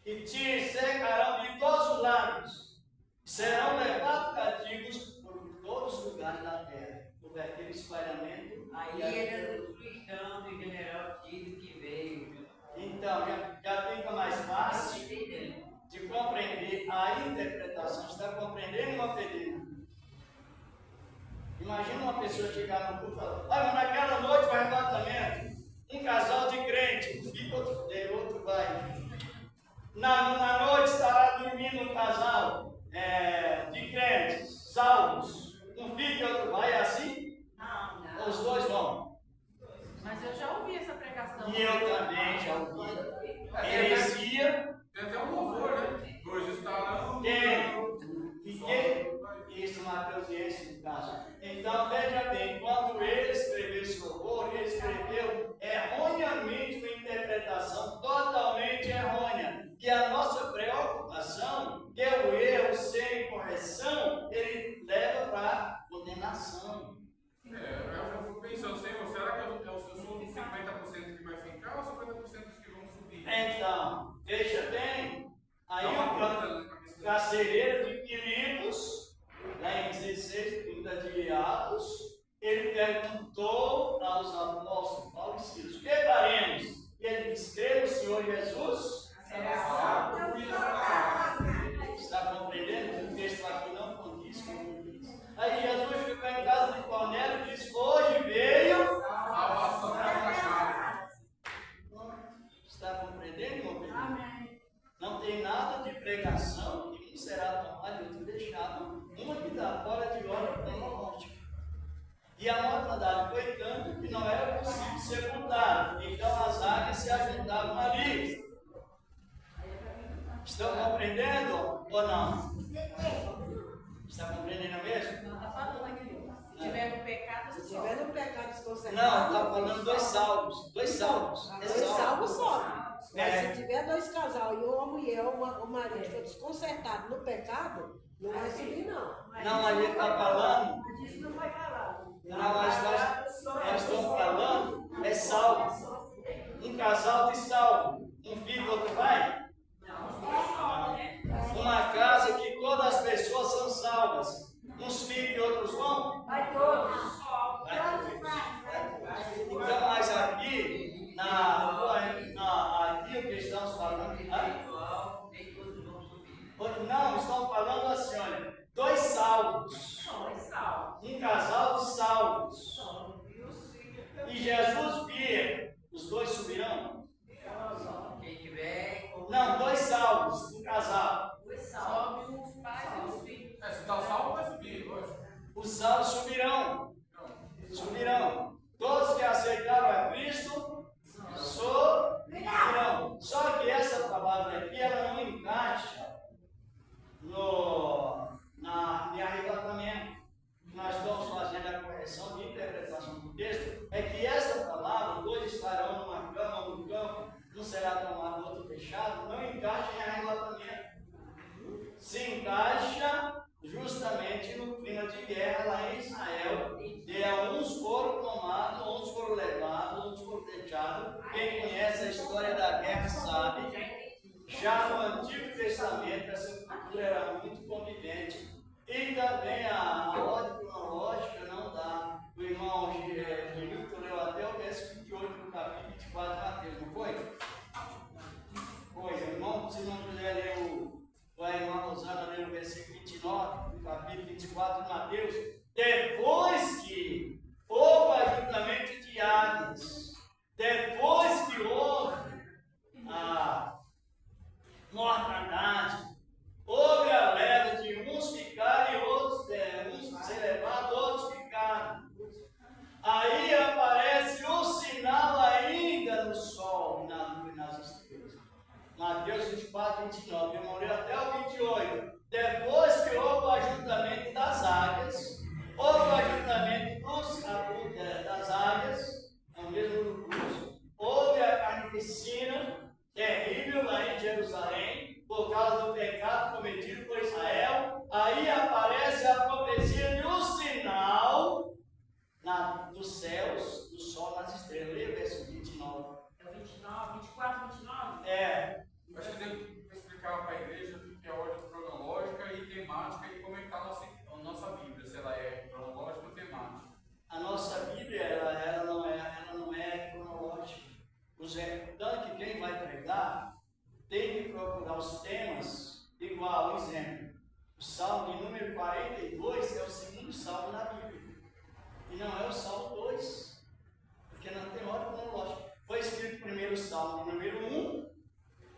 e te cercarão de todos os lados. Serão levados cativos por todos os lugares da terra. Houve aquele espalhamento. Aí era a destruição do general Tito que veio. Então, já fica mais fácil de compreender a interpretação. Está compreendendo, irmã Pedrina? Imagina uma pessoa chegar no culto e falar: olha, naquela noite vai arrebatamento. Um casal de crente, um fica, outro vem, outro vai. Na noite estará dormindo um casal de crentes, salvos. Um fica e outro vai, é assim? Não. Os dois vão. Mas eu já ouvi essa pregação. E eu também já ouvi. Heresia. Tem até um louvor, né? Dois estarão. Isso, Mateusiense, no caso. Então, veja bem, quando ele escreveu esse louvor, ele escreveu erroneamente uma interpretação totalmente errônea. E a nossa preocupação, que é o erro sem correção, ele leva para condenação. Eu fico pensando, Senhor, será que eu sou dos 50% que vai ficar ou 50% dos que vão subir? Então, veja bem, aí o carcereiro de Filipos, lá em 16, 30 de Atos, ele perguntou aos apóstolos Paulo e Silas: o que faremos? E ele disse: crê no Senhor Jesus. Está compreendendo? O texto aqui não condiz com o que diz. Aí Jesus ficou em casa de Cornélio e disse: hoje veio salvação para casa. Está compreendendo, meu filho? Amém. Não tem nada de pregação que não será tomado e deixado uma que está fora de ordem cronológica. E a mortandade foi tanto que não era possível sepultar. Então as águas se ajuntavam ali. Estão compreendendo ou não? Está compreendendo mesmo? Não, está falando aqui. Se tiver no pecado, Se tiver no pecado desconcertado. Não, está falando dois salvos. Dois salvos. Dois salvos sobe. Mas se tiver dois casal e uma mulher ou o marido for desconcertado no pecado, não vai subir, não. Não, mas ele está falando. Mas isso não vai falar. Não, mas nós estamos falando é salvo. Um casal de salvo. Um filho, outro vai? Uma casa que todas as pessoas são salvas. Uns filhos e outros vão? Vai todos. Vai todos. Então, mas aqui, na salvos do casal. Foi salvo. Sobe os pais e os filhos. Se está salvo, vai subir, lógico. Os salvos subirão. Subirão. Todos que aceitaram a Cristo subirão. Só que essa palavra aqui, ela não encaixa em arrebatamento. Nós estamos fazendo a correção de interpretação do texto. É que essa palavra, dois estarão numa cama ou no campo, não será tomado outro deixado, não encaixa em arrebatamento. Se encaixa justamente no clima de guerra lá em Israel, que uns foram tomados, uns foram levados, uns foram deixados. Quem conhece a história da guerra sabe. Já no Antigo Testamento, essa cultura era muito convivente. E também a ordem cronológica não dá. O irmão Gilito leu até o verso 28 do capítulo 24 de Mateus, não foi? Foi, irmão, se não quiser ler a irmã Rosana leu o versículo 29 do capítulo 24 de Mateus. Depois que houve o ajuntamento de Agnes, depois que houve a mortandade, houve a leva de uns ficarem e outros, uns ser levados, outros ficarem. Aí aparece o sinal ainda no sol, na lua e nas estrelas. Mateus 24, 29, eu morei até o 28. Depois que houve o ajuntamento das águias, houve o ajuntamento das águias, é o mesmo curso, houve a carnificina terrível lá em Jerusalém, por causa do pecado cometido por Israel. Aí aparece a profecia de um sinal dos céus, do sol nas estrelas. Leia o verso 29. É o 29, 24, 29? É. Acho que tem que explicar para a igreja o que é ordem cronológica e temática e como é que está a nossa Bíblia, se ela é cronológica ou temática. A nossa Bíblia, ela não é cronológica. Tanto que quem vai pregar tem que procurar os temas igual. Exemplo, o Salmo de número 42 é o segundo salmo na Bíblia. E não é o Salmo 2, porque não tem ordem cronológica. Foi escrito primeiro o Salmo de número 1,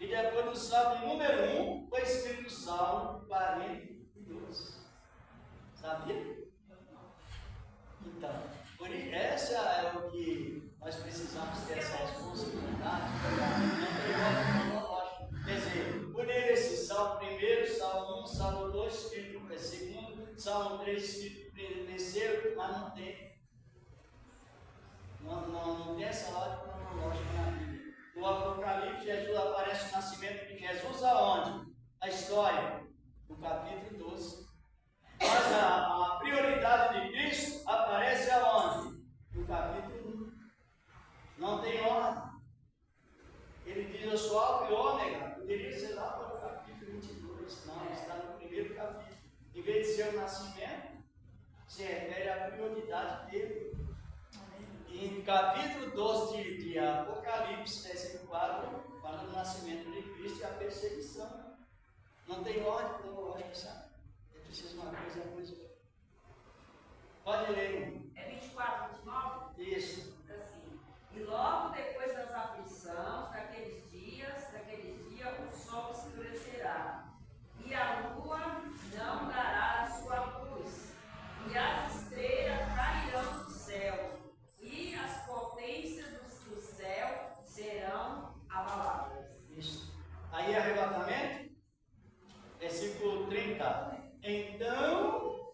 e depois do Salmo de número 1 foi escrito o Salmo 42. Sabia? Então, essa é o que nós precisamos ter essa responsabilidade. Não tem ordem cronológica. Quer dizer, poderia ser Salmo 1, Salmo 1, Salmo 2, escrito segundo, Salmo 3, escrito terceiro, mas não tem. Não tem essa ordem cronológica na Bíblia. No Apocalipse, Jesus aparece o nascimento de Jesus aonde? A história, no capítulo 12. Mas a prioridade de Cristo aparece aonde? No capítulo 1. Não tem ordem. Ele diz: eu sou Alfa e Ômega. Poderia ser lá para o capítulo 22. Não, está no primeiro capítulo. Em vez de ser o nascimento, se refere à prioridade dele. Em capítulo 12 de Apocalipse, versículo 4, fala do nascimento de Cristo e a perseguição. Não tem ordem cronológica, sabe? É preciso uma coisa. Pode ler. É 24, 29? Isso. Diz assim: e logo depois das aflições, daqueles dias, o sol escurecerá, e a lua não dará a sua luz, e as estrelas cairão do céu, e as potências do céu serão abaladas. Isso. Aí arrebatamento, versículo 30. Então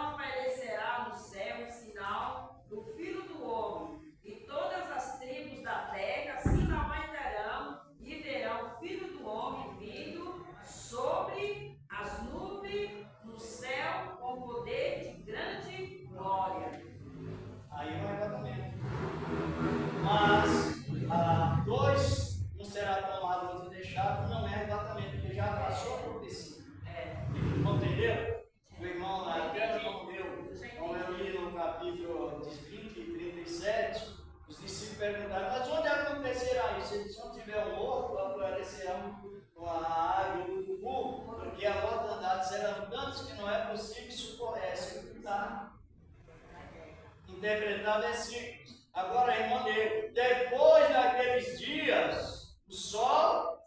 aparecerá no céu o sinal do Filho do Homem, e todas as tribos da terra se lamentarão e verão o Filho do Homem vindo sobre as nuvens no céu com poder de grande glória. Aí é o arrebatamento. Mas dois não será tomado, outro deixado, não é arrebatamento, porque já passou a profecia. Entendeu? O irmão lá, como eu li no capítulo 20 e 37, os discípulos perguntaram: mas onde acontecerá isso? Ele disse: onde tiver um morto, aparecerá a águia e o urubu, porque a mortandade serão tantos que não é possível suportar. Interpretar versículos. Agora, irmão, depois daqueles dias, o sol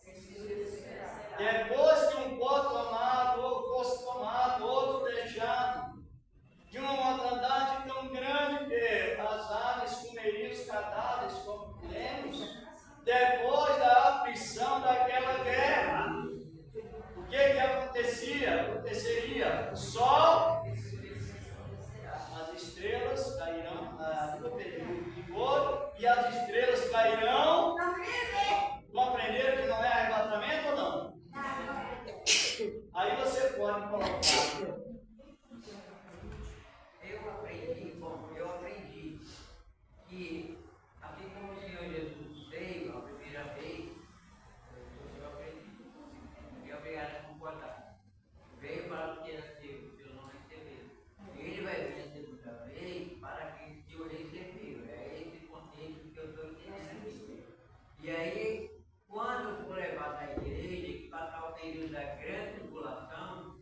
período da grande tribulação,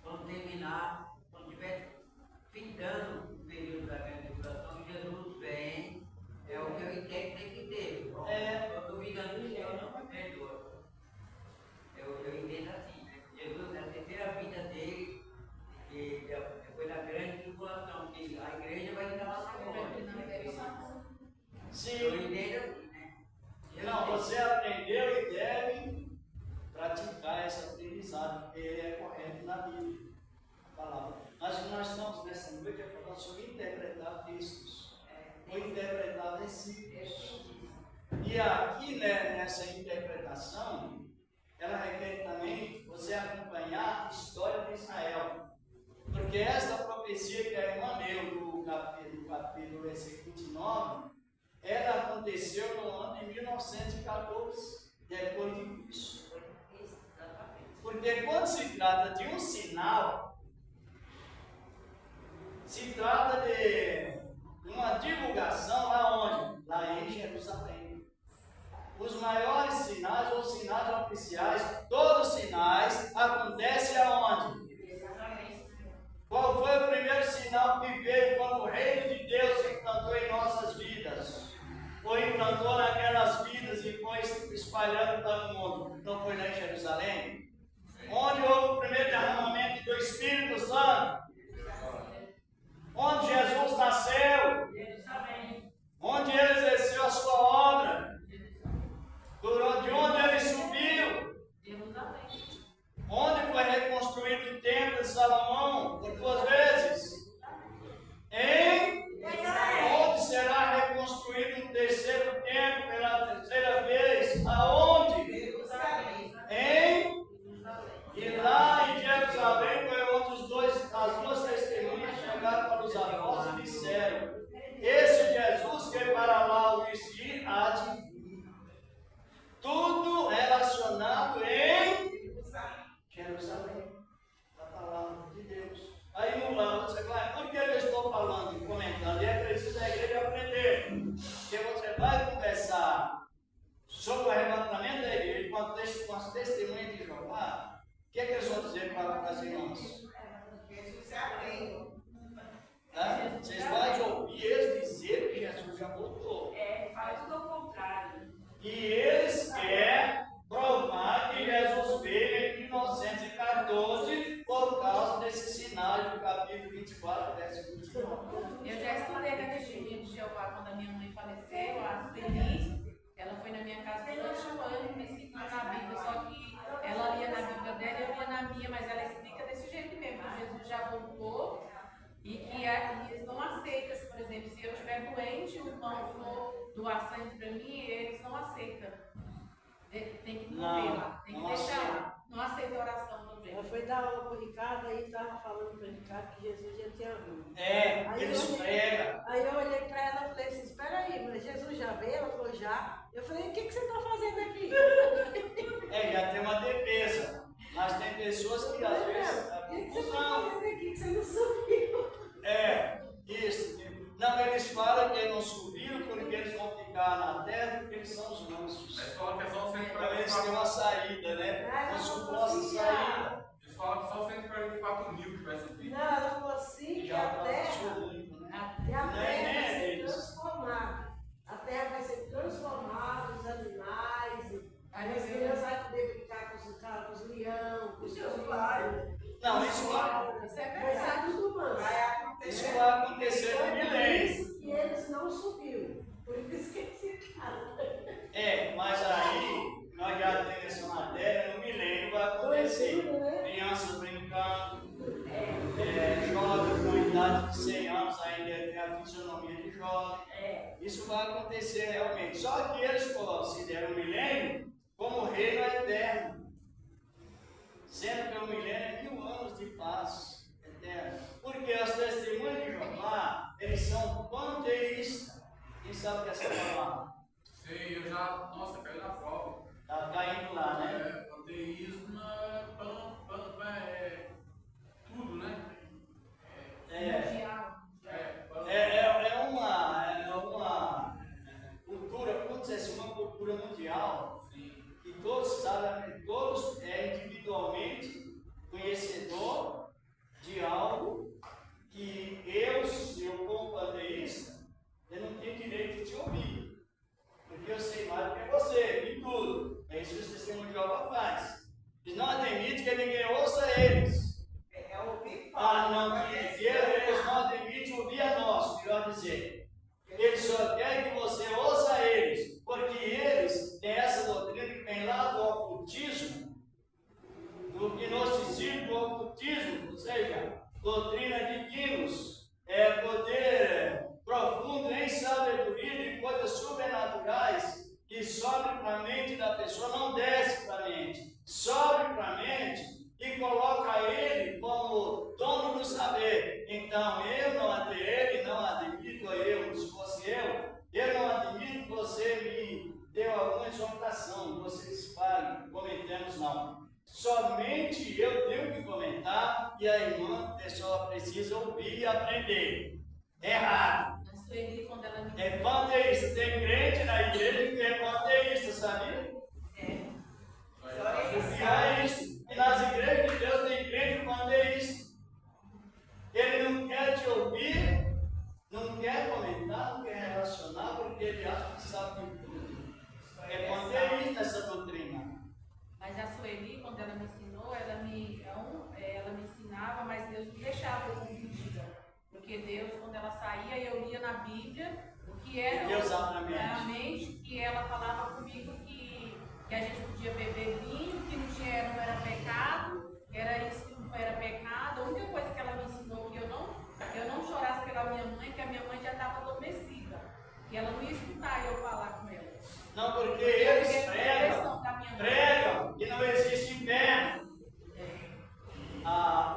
quando estiver findando o período da grande tribulação, Jesus vem, é o que eu entendo que tem que ter. Estou duvidando do Senhor, não me perdoa. Eu entendo assim, né? Jesus, na terceira vida dele, que foi na grande tribulação, que a igreja vai estar lá na frente. Sim. Eu entendo assim, né? Não, você aprendeu e deve praticar esse aprendizado, porque ele é correto na Bíblia. Palavra. Mas nós estamos nessa noite falando sobre interpretar textos, ou interpretar versículos. E aqui, né, nessa interpretação, ela requer também você acompanhar a história de Israel. Porque esta profecia que a irmã leu do capítulo versículo 29, ela aconteceu no ano de 1914, depois de Cristo. Porque quando se trata de um sinal, se trata de uma divulgação lá onde? Lá em Jerusalém. Os maiores sinais ou sinais oficiais, todos os sinais acontecem aonde? Qual foi o primeiro sinal que veio quando o reino de Deus se implantou em nossas vidas? Ou implantou naquelas vidas e foi espalhando para o mundo? Não foi lá em Jerusalém? Onde houve o primeiro derramamento do Espírito Santo? Onde Jesus nasceu? Onde ele exerceu a sua obra? De onde ele subiu? Onde foi reconstruído o templo de Salomão por 2 vezes? Onde será reconstruído o terceiro templo pela terceira vez? Aonde? E lá em Jerusalém foi onde as duas testemunhas chegaram para os apóstolos e disseram: esse Jesus que para lá o ir há de vir. Tudo relacionado em Jerusalém, a palavra de Deus. Aí no lado você vai, por que eu estou falando e comentando? E é preciso a igreja aprender. Porque você vai conversar sobre o arrebatamento da igreja com as testemunhas de Jeová. O que é que eles vão dizer para as irmãs? Jesus já veio. Vocês vão ouvir eles dizer que Jesus já voltou. Fala tudo ao contrário. E eles querem provar que Jesus veio em 1914 por causa desse sinal do capítulo 24, verso 29. Eu já estudei da testemunha de Jeová quando a minha mãe faleceu, a Feliz. Ela foi na minha casa durante um ano, me ensinou na Bíblia, só que ela lia na Bíblia dela e eu lia na minha, mas ela explica desse jeito mesmo, que Jesus já voltou e que eles não aceitam, por exemplo, se eu estiver doente, o irmão for doar sangue para mim, eles não aceitam. Tem que morrer lá, tem que deixar lá. Não aceita a oração do Ela foi dar aula para o Ricardo, aí estava falando para o Ricardo que Jesus já tinha vindo. Aí eles pregam. Aí eu olhei para ela e falei assim, espera aí, mas Jesus já veio? Ela falou, já. Eu falei, o que você está fazendo aqui? Já tem uma defesa. Mas tem pessoas que às vezes... O que você está fazendo aqui que você não subiu? Isso. Não, eles falam que não subiram porque eles vão ficar na terra porque eles são os mansos. Eles falam que é só 144. Então eles têm uma saída, né? Uma suposta saída. Eles falam que só 144 mil que vai subir. Não, ela falou assim que a terra vai ser transformada. A terra vai ser transformada, os animais, as crianças vão poder brincar com os leões, com os tigres. Não, isso vai ser tudo humano. Isso vai acontecer no milênio. E eles não subiu. Por isso que eles ficaram. Mas aí nós já temos essa matéria, no milênio vai acontecer. Crianças brincando, jovens com idade de 100 anos ainda tem a fisionomia de jovem. Isso vai acontecer realmente. Só que eles consideram o milênio como o reino eterno. Sendo que o milênio é 1000 anos de paz eterna. Porque as testemunhas de Jeová, eles são panteístas. Quem sabe que essa palavra? Sei, eu já, nossa, caí na prova. Tá caindo lá, né? Panteísmo é tudo, né? É uma cultura, vamos dizer assim, uma cultura mundial. Sim. Que todos sabem, todos individualmente espiritualmente conhecedor de algo que eu, se eu for panteísta, eu não tenho direito de te ouvir. Porque eu sei mais do que você, em tudo. É isso que o testemunho de Jeová faz. Eles não admitem que ninguém ouça eles. Ouvir Eles não admitem ouvir a nós, melhor dizer. Eles só querem que você ouça eles, porque eles têm essa doutrina que vem lá do ocultismo, do gnosticismo, do ocultismo, ou seja, doutrina de Gnos, poder profundo em sabedoria de coisas sobrenaturais que sobe para a mente da pessoa, não desce para a mente, sobe para a mente e coloca ele como dono do saber. Então, eu não admito eu, se fosse eu não admito que você me deu alguma exortação, vocês falem, comentemos não. Somente eu tenho que comentar e a irmã, a pessoa precisa ouvir e aprender. Errado. A Sueli, quando ela me É panteísta, tem crente na igreja que é panteísta, sabia? É isso. E nas igrejas de Deus tem crente panteísta. Ele não quer te ouvir, não quer comentar, não quer relacionar, porque ele acha que sabe de tudo. É panteísta essa doutrina. Mas a Sueli, quando ela me ensinou, ela me ensinava, mas Deus me deixava eu confundir. Porque Deus, quando ela saía, eu lia na Bíblia o que era realmente, que ela falava comigo que a gente podia beber vinho, que não era pecado, era isso que não era pecado. A única coisa que ela me ensinou que eu não chorasse pela minha mãe, que a minha mãe já estava adormecida. E ela não ia escutar eu falar com ela. Não, porque eles pregam que não existe inferno.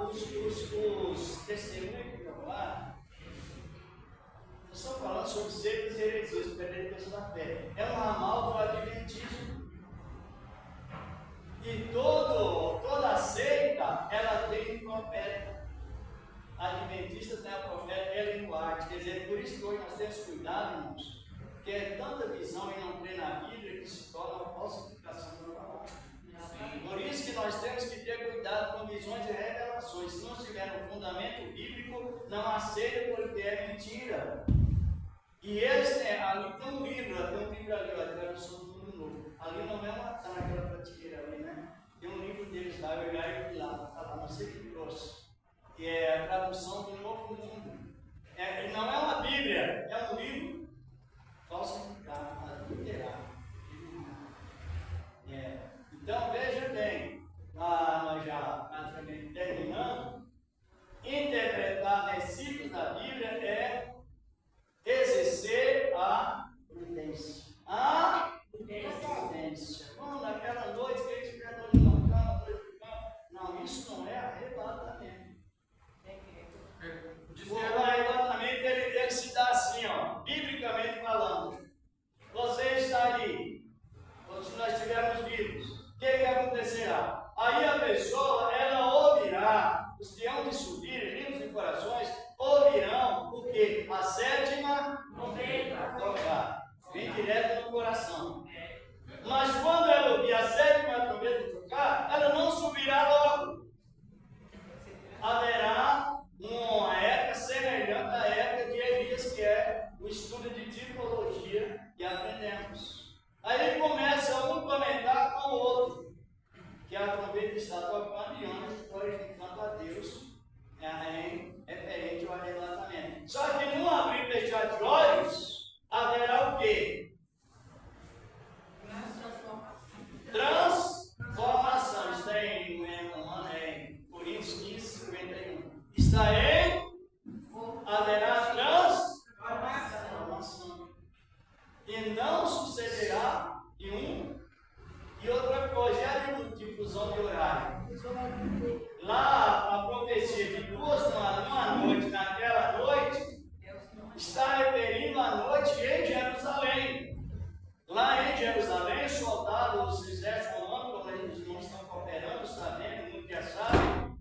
Os testemunhos de Jeová, eu estou falando sobre seitas e heresias, perder peso da fé. É um ramal do adventismo. E toda seita, ela tem um profeta. A adventista tem a profeta Ellen White. Quer dizer, por isso que hoje nós temos cuidado, irmãos, porque é tanta visão e não crê na Bíblia que se torna uma falsificação do palavra. Por isso que nós temos que ter cuidado com visões e revelações. Se não tiver um fundamento bíblico, não aceita porque é mentira. E eles têm, ali tem um livro ali, a tradução do Mundo Novo. Ali não é está naquela prateleira ali, né? Tem um livro deles lá, eu olhei lá, está lá, não sei que trouxe. Que é a tradução do Novo Mundo. E não é uma Bíblia, é um livro falsificado, adulterado. Então veja bem, nós já praticamente terminando, interpretar versículos da Bíblia é exercer a prudência. A prudência. Quando naquela noite que eles estiveram ali na cama, não, isso não é arrebatamento. O arrebatamento ele se dá assim, ó, biblicamente falando. Você está ali, se nós estivermos vivos, o que acontecerá? Aí a pessoa, ela ouvirá, os que hão de subir, livros e corações, ouvirão o que? A sétima trombeta tocar. Vem direto no coração. Mas quando ela ouvir a sétima trombeta tocar, ela não subirá logo. Haverá uma época semelhante à época de Elias, que é o estudo de tipologia que aprendemos. Aí começa um comentar com o outro, que a trombeta está tocando e antes glorificando a Deus em referente ao arrebatamento. Só que num abrir e fechar de olhos, haverá o quê? Transformação. Está em Coríntios 15, 51. Está em? Haverá transformação. E não sucederá de um. E outra coisa, é a difusão de horário. Lá, a profecia de 2 numa noite, naquela noite, está referindo a noite em Jerusalém. Lá em Jerusalém, os soldados, os exércitos romanos, como os irmãos estão cooperando, sabendo, muito já sabem,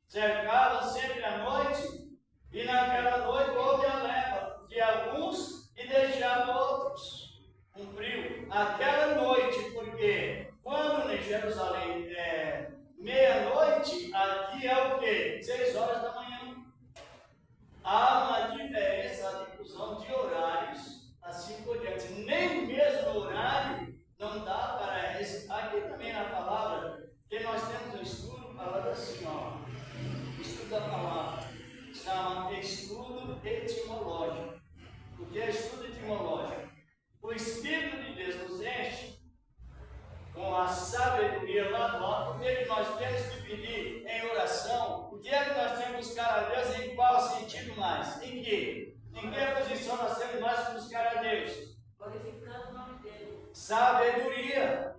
cercavam sempre à noite, e naquela noite houve a leva de alguns e deixaram outros. Cumpriu aquela noite, porque quando em Jerusalém meia-noite, aqui é o quê? 6 horas da manhã. Há uma diferença, a difusão de horários, assim por diante. Nem o mesmo horário não dá para esse. Aqui também na palavra, que nós temos um estudo falando assim, ó. Estudo da palavra. Chama estudo etimológico. O que é estudo etimológico? O Espírito de Deus nos enche com a sabedoria lá do alto. O que é que nós temos que pedir em oração? O que é que nós temos que buscar a Deus? Em qual sentido mais? Em que? Em que posição nós temos mais que buscar a Deus? Glorificando o nome dele. Sabedoria.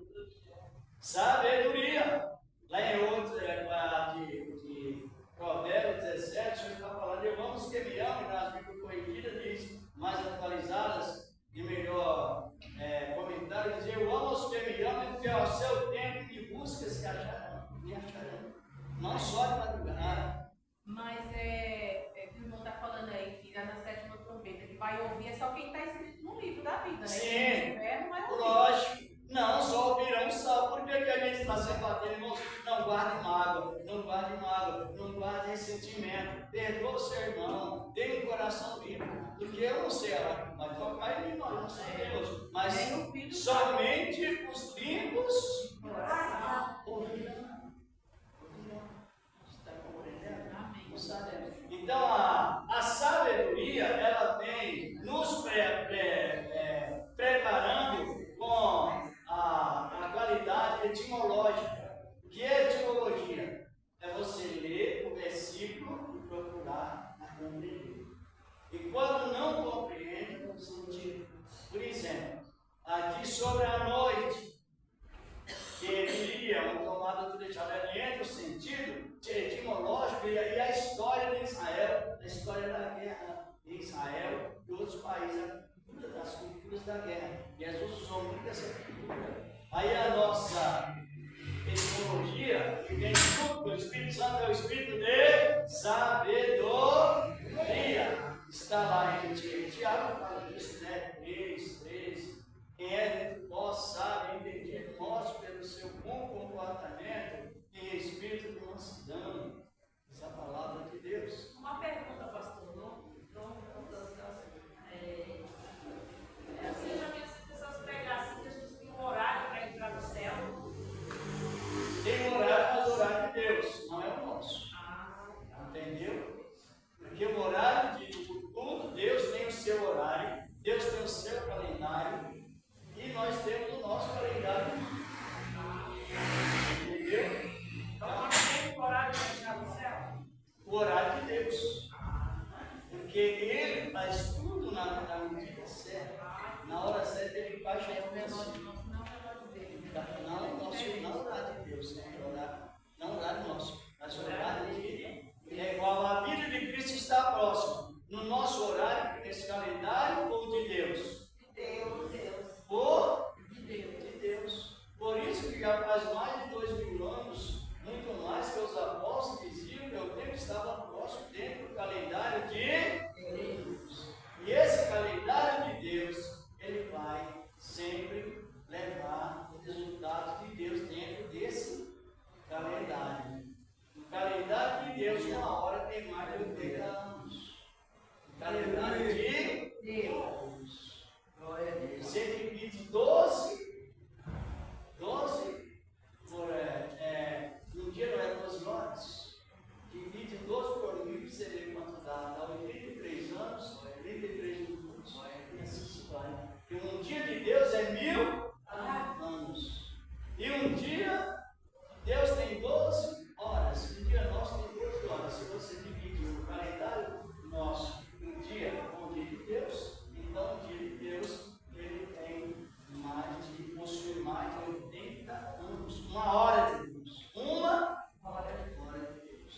Sabedoria. Lá em outro, de Provérbios 17, o Senhor está falando, eu amo os que me amam, e nas Bíblias corrigidas diz, mais atualizadas e melhor comentário, diz, eu amo os que me amam, porque ao seu tempo me busca se acharão, me acharão. Não só de madrugada. Mas o que o irmão está falando aí, que na 7ª trombeta, que vai ouvir é só quem está escrito no livro da vida, né? Sim, quem tiver, não vai ouvir. lógico. Não, só ouvirão só. Por que a gente está sempre batendo, irmãos? Não guarde mágoa, não guarde mágoa, não guarde ressentimento. Perdoa o seu irmão, tenha um coração limpo. Porque eu não sei, mas tocar em mim, nós não sabemos. Mas somente os limpos ouvirão. Está compreendendo? Não sabemos. Então a sabedoria, ela vem nos preparando com a qualidade etimológica. O que é etimologia? É você ler o versículo e procurar compreender. E quando não compreende, não sentido. Por exemplo, aqui sobre a noite, que diria uma tomada de entre o sentido etimológico e a história de Israel, a história da guerra de Israel e outros países, das culturas da guerra. Jesus usou muito essa cultura. Aí a nossa etimologia, que vem tudo pelo Espírito Santo, é o Espírito de sabedoria. Está lá em Tiago, fala disso, né? 3. Quem é de vós sabe, entendido, mostre pelo seu bom comportamento em espírito de mansidão. Essa é a palavra de Deus. Uma pergunta, pastor. Você já viu as pessoas pregar assim, que a gente tem um horário para entrar no céu? Tem um horário, mas o horário de Deus, não é o nosso. Entendeu? Porque o horário de tudo, Deus tem o seu horário, Deus tem o seu calendário, e nós temos o nosso calendário. Entendeu? Então nós temos o horário para entrar no céu? O horário de Deus. Porque Ele faz tudo na medida certa. Na hora certa Ele faz tudo. Não o horário de Deus, né? Não o horário nosso. Mas o horário de Ele é igual a vida de Cristo está próximo. No nosso horário, nesse calendário ou de Deus? De Deus. Por isso que já faz mais de 2000 anos, muito mais que os apóstolos diziam que o tempo estava próximo dentro do calendário de Deus. E esse calendário de Deus, ele vai sempre levar os resultados de Deus dentro desse calendário. O calendário de Deus, uma hora tem mais de 80 anos. O calendário de Deus. Glória a Deus. Você divide 12 por um dia não é 12 horas. Divide 12 por 1000, você vê quanto dá. Dá 83 anos, 33 minutos. E assim se vai. E um dia de Deus é 1000 anos. E um dia, Deus tem 12 horas. Um dia nosso tem 12 horas. Se você divide o calendário nosso, um dia com o dia de Deus, então o dia de Deus, ele tem possui mais de 80 anos. Uma hora de Deus. Uma hora de Deus.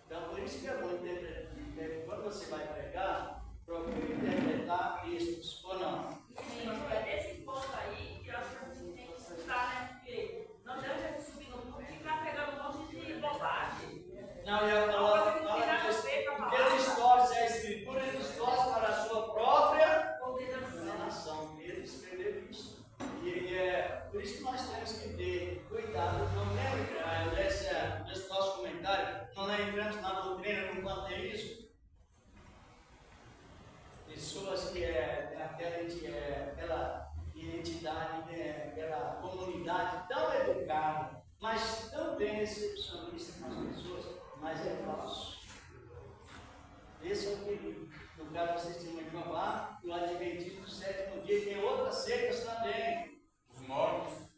Então, por isso que é bom interpretar. Quando você vai pregar, procure interpretar textos, ou não? Sim, é nesse ponto aí que eu acho que a gente tem que estudar, né? Porque não adianta a gente subir no mundo e ficar pegando um monte de bobagem. Não, eu ia falar porque eles torcem a Escritura, eles torcem para a sua própria condenação. Ele escreveu isso. E é por isso que nós temos que ter cuidado, não lembra? pessoas que aquela identidade, aquela comunidade tão educada, mas tão bem recepcionista com as pessoas, mas é falso. Esse é o perigo. No caso do testemunho de Jeová, o Adventismo do sétimo dia, tem outras seitas também. Os mormons.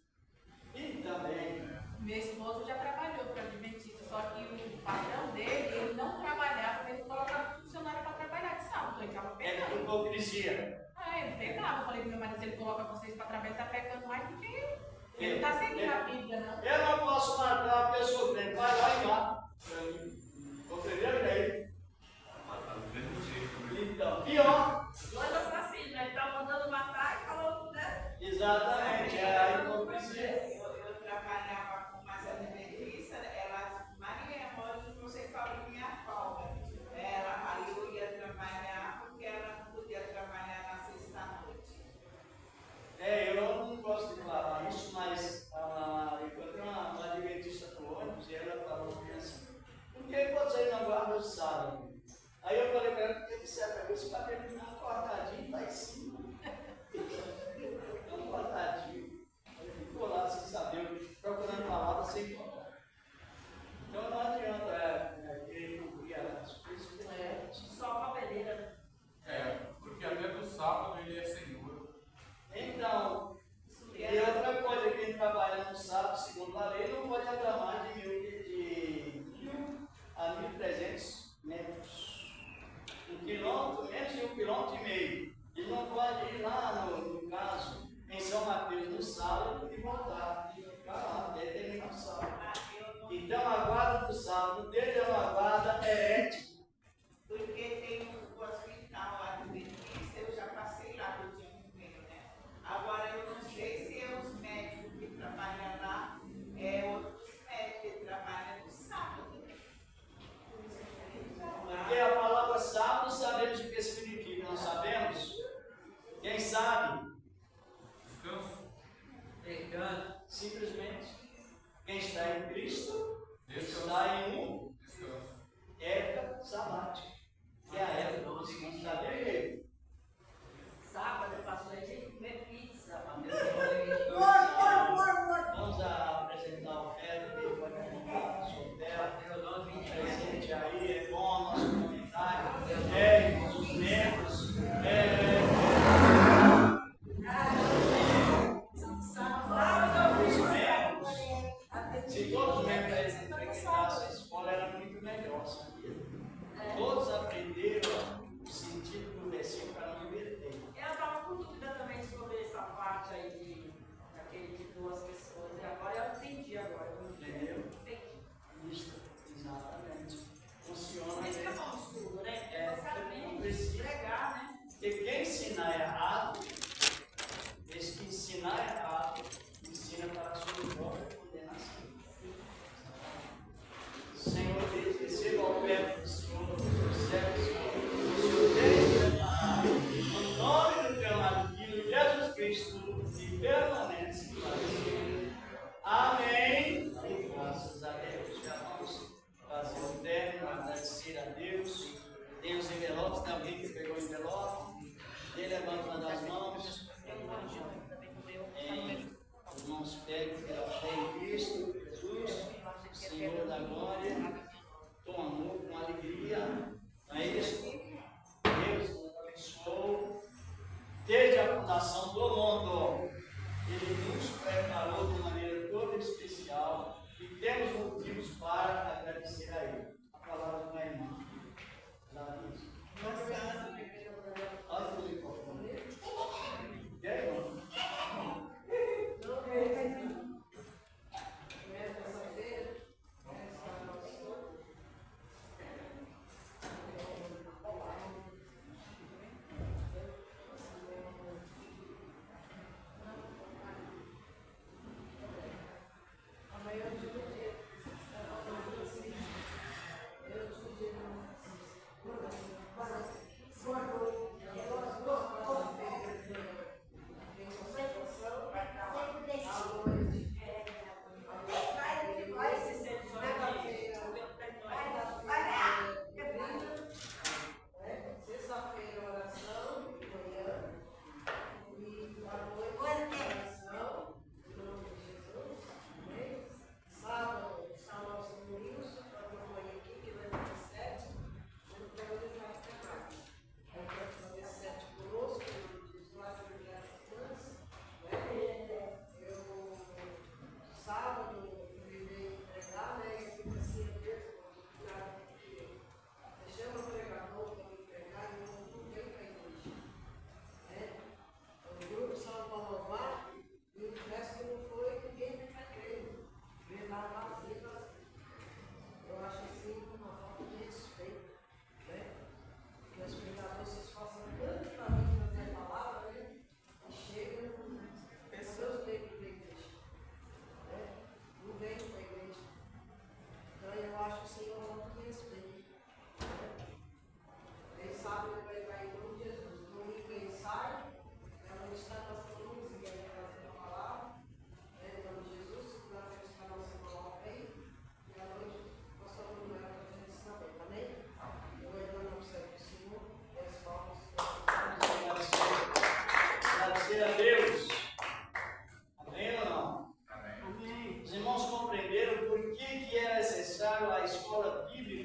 E também. Meu esposo já trabalhou para Adventista, só que o patrão dele, ele não trabalhava, ele colocava funcionário para trabalhar de sábado, ele estava É pegando. hipocrisia. Ele pegava. Eu falei pro meu marido, se ele coloca vocês para trabalhar, ele está pegando mais do que ele não está seguindo a Bíblia, não. Eu não posso marcar uma pessoa crente, vai lá e mata. Compreendeu, gente? Então, pior. Dois assassinos, ele está mandando matar e falou, né? Exatamente, é a hipocrisia. Eu trabalhava com umas adventistas, Maria, hoje você fala minha folga. Aí eu ia trabalhar porque ela não podia trabalhar na sexta-noite. Eu não gosto de falar isso, mas eu encontrei uma adventista no ônibus e ela falou assim: por que você não guarda o sábado? Aí eu falei para ela: por que certa vez para terminar cortadinho lá em cima? Tão cortadinho. Ele ficou lá sem saber, procurando palavras sem encontrar. Então não adianta querer cobrir as coisas. Só a papeleira. Porque até do sábado ele é senhor. Então, e outra coisa, quem trabalha no sábado, segundo a lei, não pode andar mais de 1.000 a 1.300 metros. 1 quilômetro, menos de 1,5 quilômetro. Ele não pode ir lá, no caso, em São Mateus, no sábado e voltar, e ficar lá até terminar o sábado. Então a guarda do sábado dele é uma guarda herética. Porque tem um hospital adventista, eu já passei lá do dia primeiro, né? Agora eu não sei se é os médicos que trabalham lá, outros médicos que trabalham no sábado. Porque a palavra sábado sabemos o que significa, não sabemos? Quem sabe? Descanso. Descanso. Simplesmente. Quem está em Cristo Descanso. está em Descanso. época sabática. Que é a época do descanso. Sabia ele? Sábado passou a gente comer pizza. Vamos apresentar o Pedro, que pode ajudar, o seu Pedro, presente aí, é bom nosso comentário, os membros, se todos os membros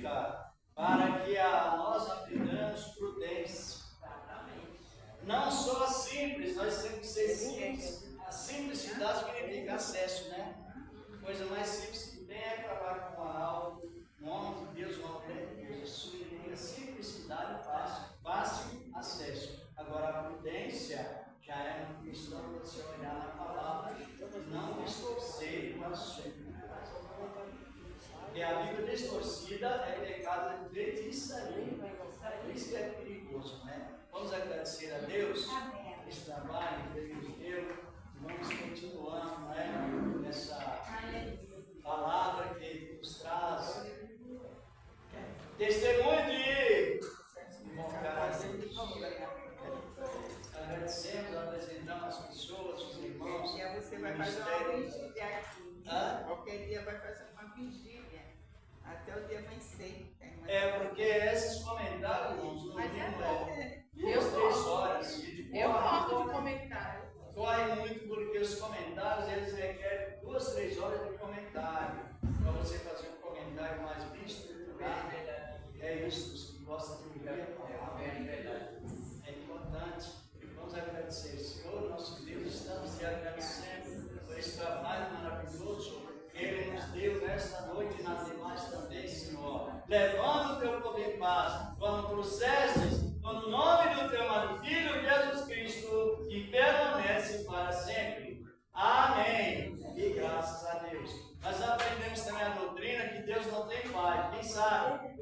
bíblica para que nós aprendamos prudência. Não só simples, nós temos que ser simples. A simplicidade significa acesso, né? A coisa mais simples que tem é trabalhar com a alma, um homem de Deus, um homem de Deus. Isso significa simplicidade fácil acesso. Agora, a prudência já é uma questão de você olhar na palavra, não distorcer o assunto. E a Bíblia distorcida é pecado de feitiçaria. Por isso que é perigoso, né? Vamos agradecer a Deus esse trabalho que Ele nos deu. Vamos continuando, né? Nessa palavra que nos traz testemunho de agradecemos, apresentamos as pessoas, os irmãos. Um dia você vai fazer uma vigília aqui. Qualquer dia vai fazer uma vigília. Até o dia amanhecer. Porque esses comentários, irmãos, não é 2, 3 horas. Eu gosto de comentário. Corre muito porque os comentários, eles requerem 2, 3 horas de comentário. Para você fazer um comentário mais bem estruturado. É isso, os que gostam de ouvir a palavra. É importante. Vamos agradecer, Senhor, nosso Deus, estamos te agradecendo por esse trabalho maravilhoso que Ele nos deu nesta noite e nas demais também, Senhor. Levando o teu poder em paz, quando trouxestes, no nome do teu amado Filho Jesus Cristo, que permanece para sempre. Amém. E graças a Deus. Nós aprendemos também a doutrina que Deus não tem pai. Quem sabe?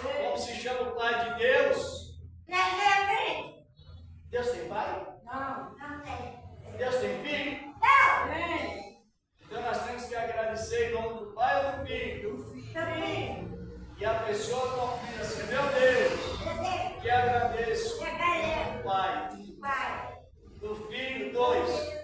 Como se chama o Pai de Deus? Deus tem pai? Não tem. Deus tem filho? Não tem. Então nós temos que agradecer em nome do Pai ou do Filho? Do Filho. E a pessoa confia assim, meu Deus, que agradeço do Pai, do Filho, 2,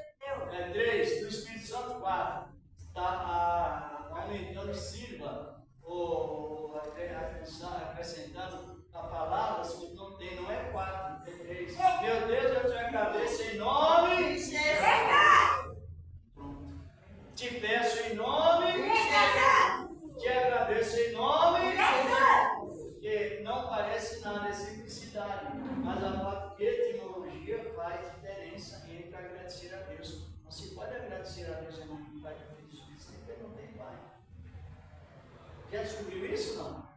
3, do Espírito Santo, 4. Está aumentando, sirva, ou acrescentando a palavra, se não tem, não é 4, é 3. Meu Deus, eu te agradeço em nome de Jesus. Pronto. Te peço em nome de Jesus. Te agradeço em nome de Jesus. Porque não parece nada, é simplicidade. Mas a etimologia faz diferença entre agradecer a Deus. Não se pode agradecer a Deus em nome do Pai, do Filho e do Espírito Santo, porque não tem Pai. Já descobriu isso, não?